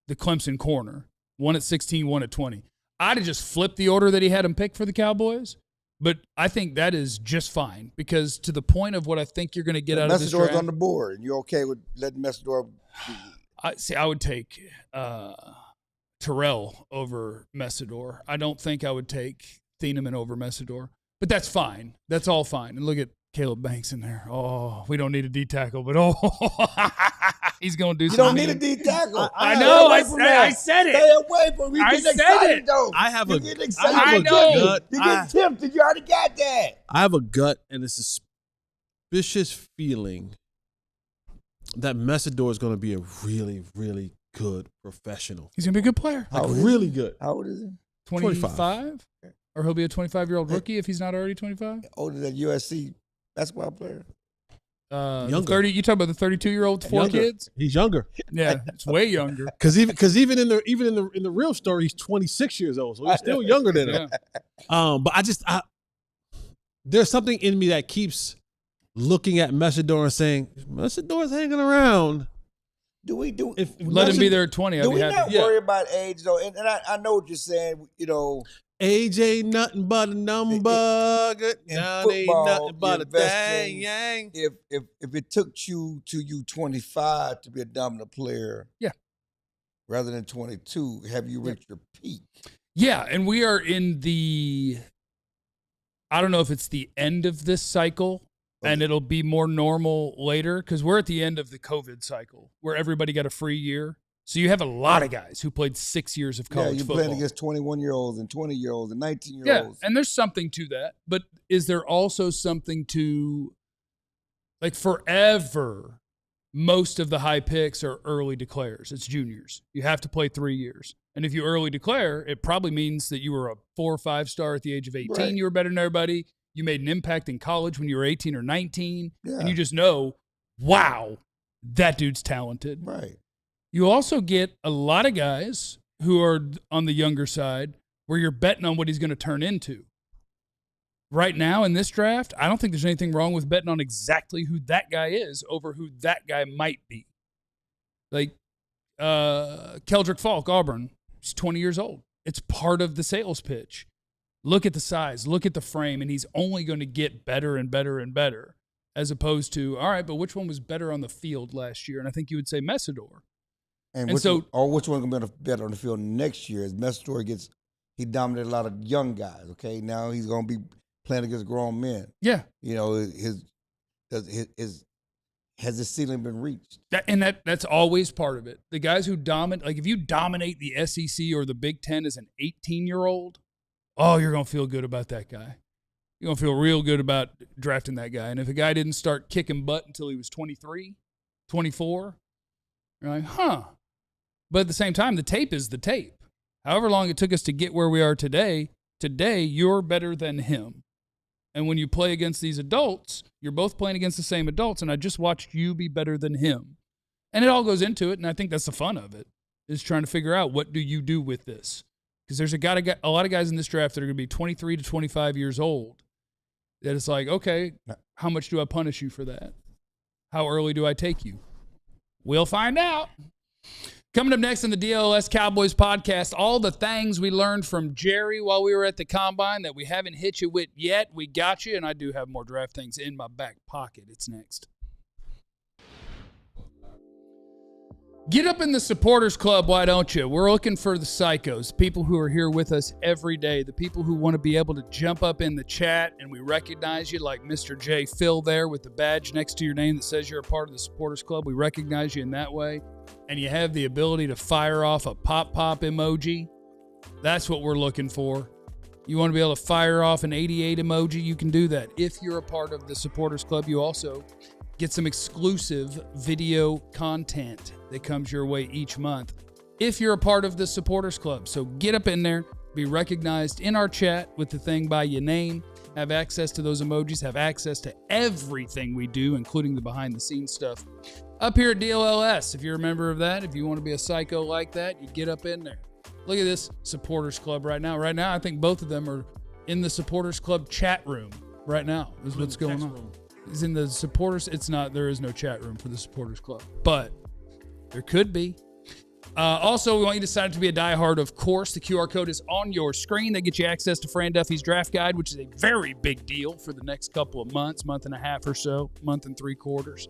The Clemson corner. One at 16, one at 20. I'd have just flipped the order that he had him pick for the Cowboys, but I think that is just fine, because to the point of what I think you're going to get out of this draft. Messidor's on the board, and you're okay with letting Messidor? I would take Terrell over Messidor. I don't think I would take Thieneman over Messidor, but that's fine. That's all fine. And look at Caleb Banks in there. Oh, we don't need a D tackle, but he's going to do something. You don't need a D tackle. I know. I said it. Stay away from him. You get excited, though. I have a gut. You get tempted. You already got that. I have a gut and a suspicious feeling that Messidor is going to be a really, really good professional. He's going to be a good player. Like, really good. How old is he? 25? Or he'll be a 25-year-old rookie if he's not already 25? Older than USC basketball player. Younger. 30. You talking about the 32-year-old with 4 kids? He's younger. Yeah, it's way younger. Because even in the real story, he's 26 years old, so he's still younger than him. But there's something in me that keeps looking at Messidor and saying, Messidor's hanging around. Let him be there at 20. Do we not worry about age, though? And I know what you're saying. You know, age ain't nothing but a number. In football, ain't nothing but a thing. If it took you 25 to be a dominant player, rather than 22, have you reached your peak? Yeah, and we are in the. I don't know if it's the end of this cycle. And it'll be more normal later, because we're at the end of the COVID cycle where everybody got a free year. So you have a lot of guys who played 6 years of college football. You're playing against 21-years-olds and 20-year-olds and 19-year-olds. Yeah, and there's something to that. But is there also something to, like, forever, most of the high picks are early declares. It's juniors. You have to play 3 years. And if you early declare, it probably means that you were a 4 or 5 star at the age of 18. Right. You were better than everybody. You made an impact in college when you were 18 or 19, and you just know, wow, that dude's talented. Right. You also get a lot of guys who are on the younger side where you're betting on what he's going to turn into. Right now in this draft, I don't think there's anything wrong with betting on exactly who that guy is over who that guy might be. Like Keldrick Falk, Auburn, he's 20 years old. It's part of the sales pitch. Look at the size, look at the frame, and he's only going to get better and better and better, as opposed to, all right, but which one was better on the field last year? And I think you would say Messidor. And which one going to be better on the field next year? As Messidor he dominated a lot of young guys. Okay, now he's going to be playing against grown men. Yeah, you know, has his ceiling been reached? That's always part of it. The guys who dominate, like if you dominate the SEC or the Big Ten as an 18-year-old, oh, you're going to feel good about that guy. You're going to feel real good about drafting that guy. And if a guy didn't start kicking butt until he was 23, 24, you're like, huh. But at the same time, the tape is the tape. However long it took us to get where we are today, you're better than him. And when you play against these adults, you're both playing against the same adults, and I just watched you be better than him. And it all goes into it, and I think that's the fun of it, is trying to figure out what do you do with this. Because there's a lot of guys in this draft that are going to be 23 to 25 years old that it's like, okay, how much do I punish you for that? How early do I take you? We'll find out. Coming up next on the DLLS Cowboys podcast, all the things we learned from Jerry while we were at the Combine that we haven't hit you with yet. We got you, and I do have more draft things in my back pocket. It's next. Get up in the supporters club, why don't you? We're looking for the psychos, people who are here with us every day, the people who want to be able to jump up in the chat and we recognize you, like Mr. J. Phil there with the badge next to your name that says you're a part of the supporters club. We recognize you in that way. And you have the ability to fire off a pop emoji. That's what we're looking for. You want to be able to fire off an 88 emoji, you can do that. If you're a part of the supporters club, you also get some exclusive video content that comes your way each month if you're a part of the supporters club. So get up in there, be recognized in our chat with the thing by your name, have access to those emojis, have access to everything we do, including the behind the scenes stuff up here at DLLS. If you're a member of that, if you want to be a psycho like that, you get up in there. Look at this supporters club right now. Right now, I think both of them are in the supporters club chat room right now. This is what's going on. Is in the supporters. There is no chat room for the supporters club, but there could be. Also, we want you to sign up to be a diehard, of course. The QR code is on your screen. That gets you access to Fran Duffy's draft guide, which is a very big deal for the next couple of months, month and a half or so, month and 3/4.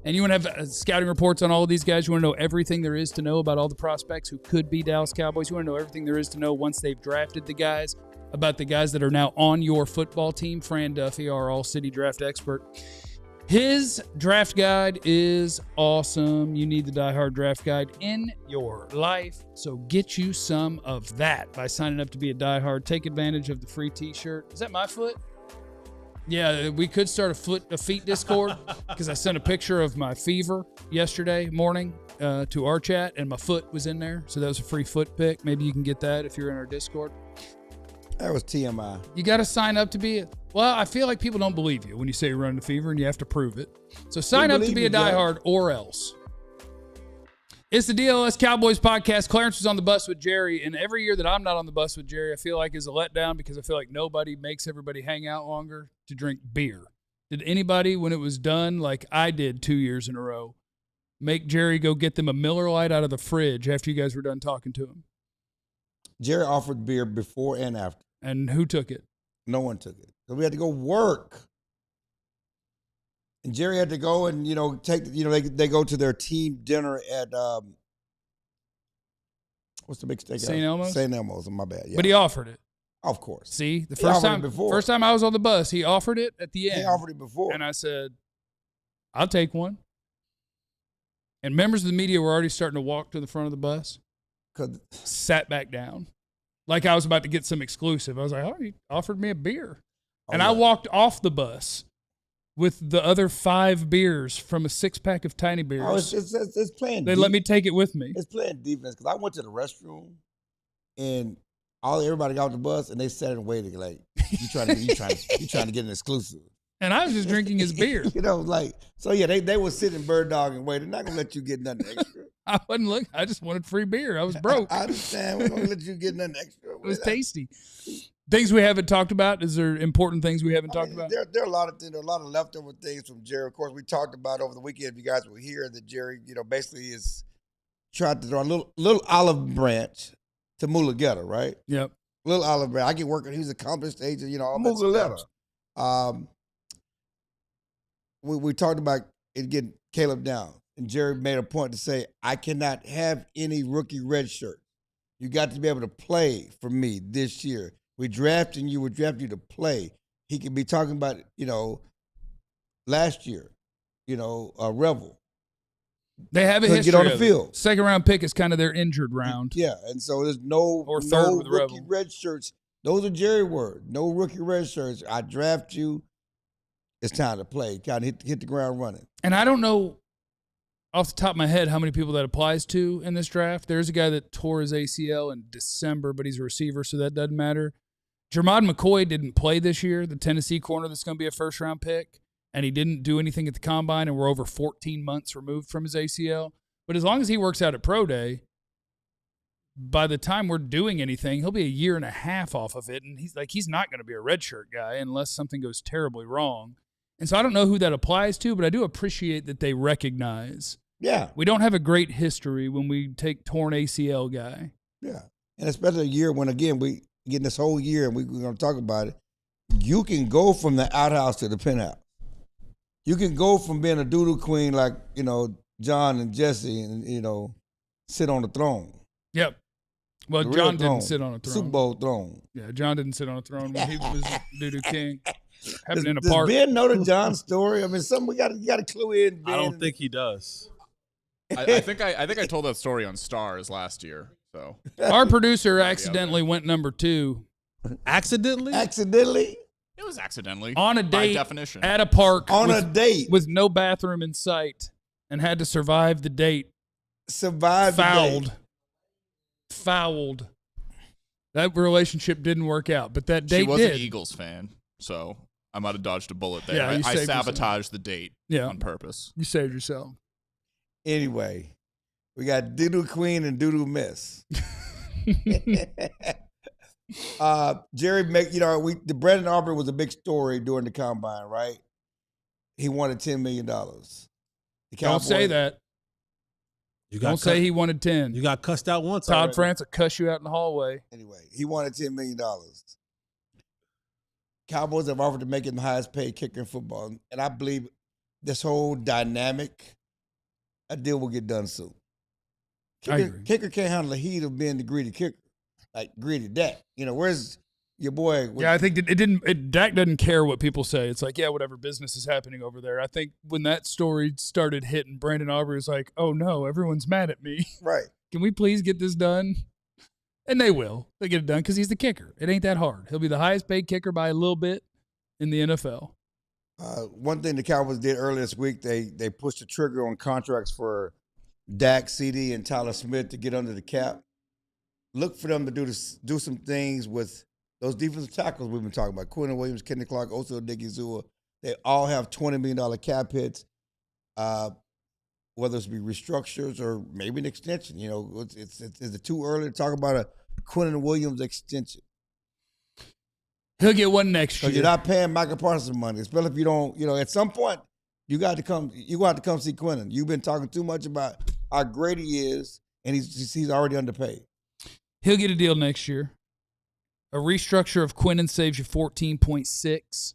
And you want to have scouting reports on all of these guys. You want to know everything there is to know about all the prospects who could be Dallas Cowboys. You want to know everything there is to know once they've drafted the guys, about the guys that are now on your football team. Fran Duffy, our All-City draft expert. His draft guide is awesome. You need the Die Hard draft guide in your life. So get you some of that by signing up to be a Die Hard. Take advantage of the free t-shirt. Is that my foot? Yeah, we could start a feet Discord because I sent a picture of my fever yesterday morning to our chat and my foot was in there. So that was a free foot pick. Maybe you can get that if you're in our Discord. That was TMI. You got to sign up to be it. Well, I feel like people don't believe you when you say you're running a fever and you have to prove it. So sign up to be a diehard or else. It's the DLLS Cowboys podcast. Clarence was on the bus with Jerry, and every year that I'm not on the bus with Jerry, I feel like is a letdown because I feel like nobody makes everybody hang out longer to drink beer. Did anybody, when it was done, like I did 2 years in a row, make Jerry go get them a Miller Lite out of the fridge after you guys were done talking to him? Jerry offered beer before and after. And who took it? No one took it. So we had to go work. And Jerry had to go and, they go to their team dinner at, what's the big steak? St. Elmo's? St. Elmo's, my bad. Yeah. But he offered it. Of course. See, the first time I was on the bus, he offered it at the end. He offered it before. And I said, I'll take one. And members of the media were already starting to walk to the front of the bus. Sat back down. Like I was about to get some exclusive. I was like, oh, he offered me a beer. And I walked off the bus with the other 5 beers from a 6-pack of tiny beers. Oh, it's playing. They let me take it with me. It's playing defense because I went to the restroom and everybody got off the bus and they sat and waited like you trying to get an exclusive. And I was just drinking his beer. They were sitting bird dog and waiting. They're not gonna let you get nothing extra. I wasn't looking. I just wanted free beer. I was broke. I understand. We're gonna let you get nothing extra. It was tasty. Things we haven't talked about. Is there important things we haven't talked about? There are a lot of things. There are a lot of leftover things from Jerry. Of course, we talked about over the weekend. If you guys were here, that Jerry, basically is tried to draw a little olive branch to Mulugeta, right? Yep. Little olive branch. I can work with. He's accomplished agent. You know, all that stuff. We talked about it getting Caleb down, and Jerry made a point to say, I cannot have any rookie red shirt. You got to be able to play for me this year. We're drafting you to play. He could be talking about, last year, Revel. They have a history get on the of field. It. Second round pick is kind of their injured round. Yeah, and so there's no rookie red shirts. Those are Jerry words. No rookie red shirts. I draft you. It's time to play. Kind of hit the ground running. And I don't know off the top of my head how many people that applies to in this draft. There's a guy that tore his ACL in December, but he's a receiver, so that doesn't matter. Jermod McCoy didn't play this year, the Tennessee corner that's going to be a first-round pick, and he didn't do anything at the combine, and we're over 14 months removed from his ACL. But as long as he works out at Pro Day, by the time we're doing anything, he'll be a year and a half off of it, and he's not going to be a redshirt guy unless something goes terribly wrong. And so I don't know who that applies to, but I do appreciate that they recognize. Yeah. We don't have a great history when we take torn ACL guy. Yeah. And especially a year when, again, we get this whole year, and we're going to talk about it, you can go from the outhouse to the penthouse. You can go from being a doodle queen like, John and Jesse and, sit on the throne. Yep. Well, John didn't sit on a throne. Super Bowl throne. Yeah, John didn't sit on a throne when he was doo-doo king. Happened in a does park. Ben know the John story? I mean, something you got to clue in. Ben. I don't think he does. I think I told that story on Stars last year. So our producer accidentally went number 2. Accidentally? Accidentally? It was accidentally. On a date by definition. at a park. On a date. With no bathroom in sight and had to survive the date. Survived the date. Fouled. That relationship didn't work out, but that date She was did. an Eagles fan, so I might have dodged a bullet there. Yeah, I sabotaged the date on purpose. You saved yourself. Anyway, we got Doodoo Queen and Doodoo Miss. Jerry, the Brandon Aubrey was a big story during the combine, right? He wanted $10 million. Don't say that. Don't say he wanted 10. You got cussed out once. Todd France will cuss you out in the hallway. Anyway, he wanted $10 million. Cowboys have offered to make him the highest paid kicker in football. And I believe this whole dynamic, a deal will get done soon. Kicker can't handle the heat of being the greedy kicker. Like greedy Dak. Where's your boy? Yeah, I think Dak doesn't care what people say. It's like, yeah, whatever business is happening over there. I think when that story started hitting, Brandon Aubrey was like, oh no, everyone's mad at me. Right. Can we please get this done? And they will. They get it done because he's the kicker. It ain't that hard. He'll be the highest paid kicker by a little bit in the NFL. One thing the Cowboys did earlier this week, they pushed the trigger on contracts for Dak, CD, and Tyler Smith to get under the cap. Look for them to do some things with those defensive tackles we've been talking about. Quentin Williams, Kenny Clark, Oso Odigizua. They all have $20 million cap hits, whether it's be restructures or maybe an extension. Is it too early to talk about a Quentin Williams extension? He'll get one next year. Because you're not paying Michael Parsons money, especially if you don't, at some point, you got to come see Quentin. You've been talking too much about how great he is, and he's already underpaid. He'll get a deal next year. A restructure of Quentin saves you 14.6.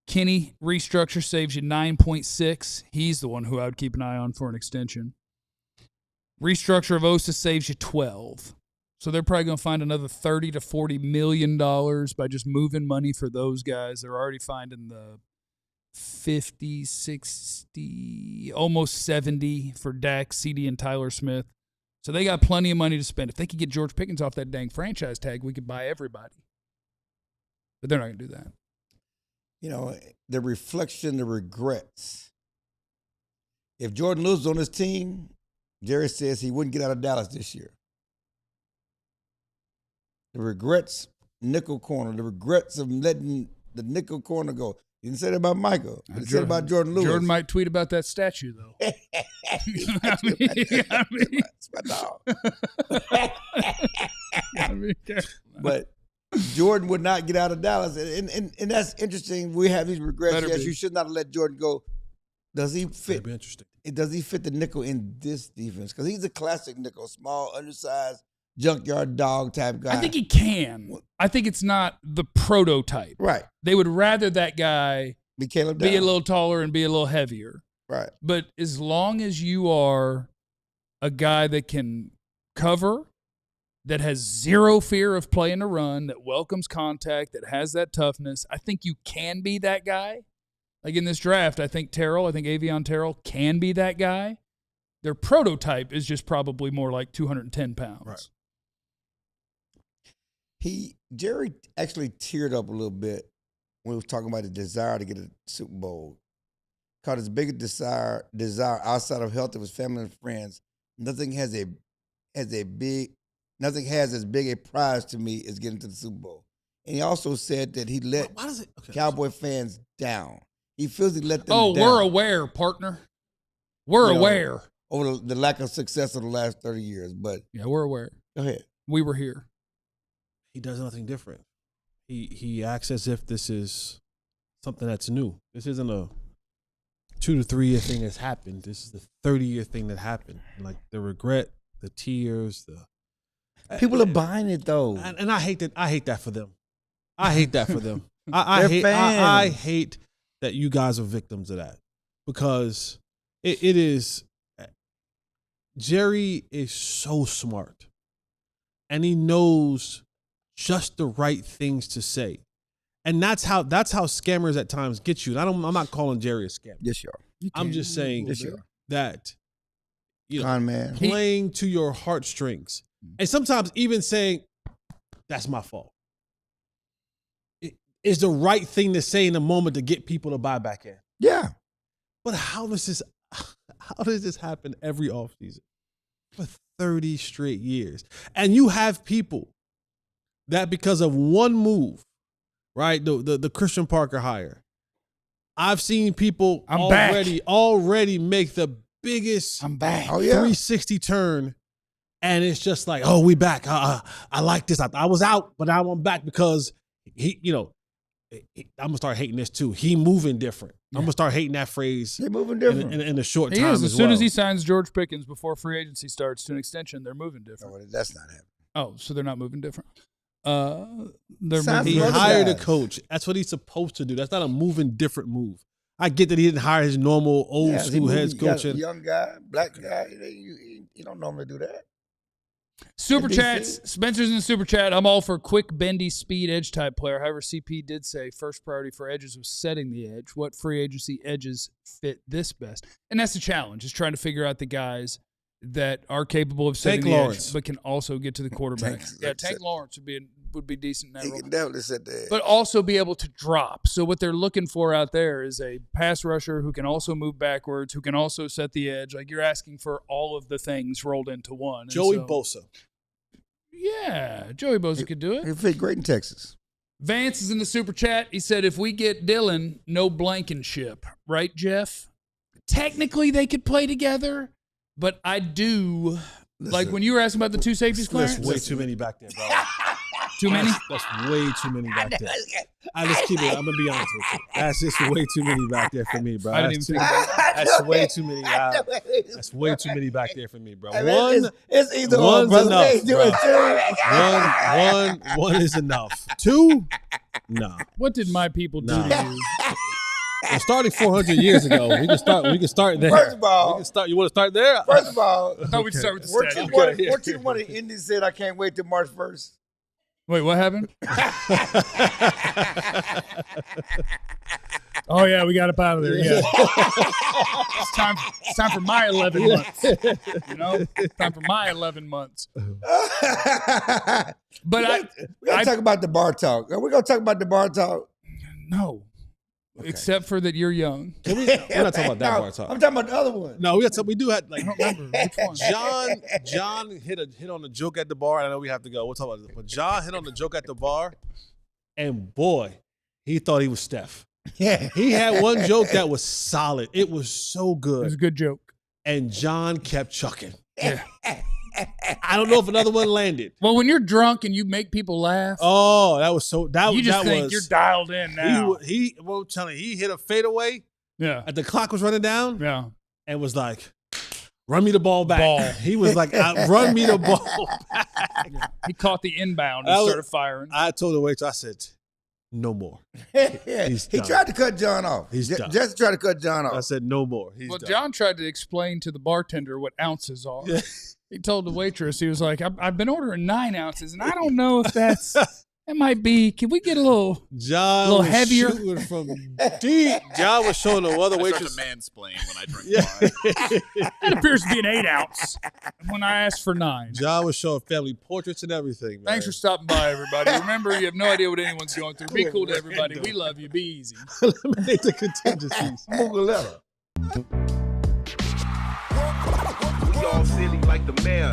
Kenny restructure saves you 9.6. He's the one who I would keep an eye on for an extension. Restructure of Osa saves you 12. So they're probably going to find another $30 to $40 million by just moving money for those guys. They're already finding the 50, 60, almost 70 for Dak, CD, and Tyler Smith. So they got plenty of money to spend. If they could get George Pickens off that dang franchise tag, we could buy everybody. But they're not going to do that. The reflection, the regrets. If Jordan Lewis was on his team, Jerry says he wouldn't get out of Dallas this year. The regrets, nickel corner, the regrets of letting the nickel corner go. He didn't say that about Michael. He said about Jordan Lewis. Jordan might tweet about that statue, though. It's my dog. But Jordan would not get out of Dallas. And that's interesting. We have these regrets. Yes, you should not have let Jordan go. Does he fit? That'd be interesting. Does he fit the nickel in this defense? Because he's a classic nickel, small, undersized, junkyard dog type guy. I think he can. I think it's not the prototype. Right. They would rather that guy Be Caleb be a Down. little taller and be a little heavier. Right. But as long as you are a guy that can cover, that has zero fear of playing a run, that welcomes contact, that has that toughness, I think you can be that guy. Like in this draft, I think Avion Terrell can be that guy. Their prototype is just probably more like 210 pounds. Right. Jerry actually teared up a little bit when he was talking about the desire to get a Super Bowl. Called his biggest desire outside of health of his family and friends. Nothing has as big a prize to me as getting to the Super Bowl. And he also said that he let Cowboy fans down. He feels he let them down. Oh, we're aware, partner. We're aware. Over the lack of success of the last 30 years. But yeah, we're aware. Go ahead. We were here. He does nothing different. He acts as if this is something that's new. This isn't a 2 to 3 year thing that's happened. This is the 30-year thing that happened. Like the regret, the tears, people are buying it though. And I hate that. I hate that for them. I hate that for them. I They're hate fans. I hate that you guys are victims of that, because it is. Jerry is so smart, and he knows just the right things to say, and that's how scammers at times get you. And I'm not calling Jerry a scammer. Yes, you are. I'm just saying that Con man. playing to your heartstrings, and sometimes even saying that's my fault is the right thing to say in the moment to get people to buy back in. Yeah. But how does this happen every offseason for 30 straight years? And you have people that because of one move, right? The Christian Parker hire. I've seen people already make the biggest I'm back. 360 turn, and it's just like, oh, we back. I like this. I was out, but now I'm back because I'm gonna start hating this too. He moving different. I'm gonna start hating that phrase. They're moving different in a short He time. is. As soon as he signs George Pickens before free agency starts to an extension, they're moving different. No, that's not happening. Oh, so they're not moving different. They're Sign moving. He other hired a guys. coach. That's what he's supposed to do. That's not a moving different move. I get that he didn't hire his normal old school head coach. Young guy, black guy. You don't normally do that. Super NBC. chats. Spencer's in the super chat. I'm all for quick, bendy, speed edge type player. However, CP did say first priority for edges was setting the edge. What free agency edges fit this best? And that's the challenge, is trying to figure out the guys that are capable of setting Tank the Lawrence. edge, but can also get to the quarterback. Tank Lawrence would be decent in that He role. can definitely set the edge. But also be able to drop. So what they're looking for out there is a pass rusher who can also move backwards, who can also set the edge. Like, you're asking for all of the things rolled into one. And Joey so- Bosa. Yeah, Joey Bosa could do it. He fit great in Texas. Vance is in the super chat. He said, if we get Dillon, no Blankenship. Right, Jeff? Technically, they could play together, but I do. Like when you were asking about the two safeties, Clarence? Way too many back there, bro. Too many? That's way too many back there. I just keep it. I'm gonna be honest with you. That's just way too many back there for me, bro. I didn't That's, even think about that's way too many. That's way too many back there for me, bro. It's either or, one's brother. enough, They do it too. One is enough. Two, no. What did my people do Nah. to you? We're starting 400 years ago. We can start there. First of all- we can start. You want to start there? First of all, I thought we'd start with the weren't stat. you one of the Indies said I can't wait till March 1st? Wait, what happened? Oh, yeah, we got up out of there. Yeah. It's time for my 11 months. You know? It's time for my 11 months. But we gotta talk about the bar talk. Are we gonna talk about the bar talk? No. Except for that you're young. We're not talking about that No, part. I'm talking about the other one. No, we do have like I don't remember which one. John hit on the joke at the bar. I know we have to go. We'll talk about it. But John hit on the joke at the bar, and boy, he thought he was Steph. Yeah. He had one joke that was solid. It was so It was a good, good joke. and John kept chucking. I don't know if another one landed. Well, when you're drunk and you make people laugh, Oh, that was so. That you just that think was. you're dialed in now. Well, I'm telling you, he hit a fadeaway. Yeah. The clock was running down, Yeah. and was like, Run me the ball back. He was like, run me the ball back. Yeah. He caught the inbound and started firing. I told the waitress, I said, no more. He tried to cut John off. He's done. Just tried to cut John off. I said, no more. He's Well, done. John tried to explain to the bartender what ounces are. Yeah. He told the waitress, he was like, I've been ordering 9 ounces, and I don't know if that might be, can we get a little John heavier? Shooting from deep. John was showing the other I waitress. start to mansplain when I drink wine. That appears to be an 8 ounce when I asked for 9. John was showing family portraits and everything, man. Thanks for stopping by, everybody. Remember, you have no idea what anyone's going through. Be cool to everybody. We love you. Be easy. Eliminate the contingencies. Muggaletta. We all silly like the mayor.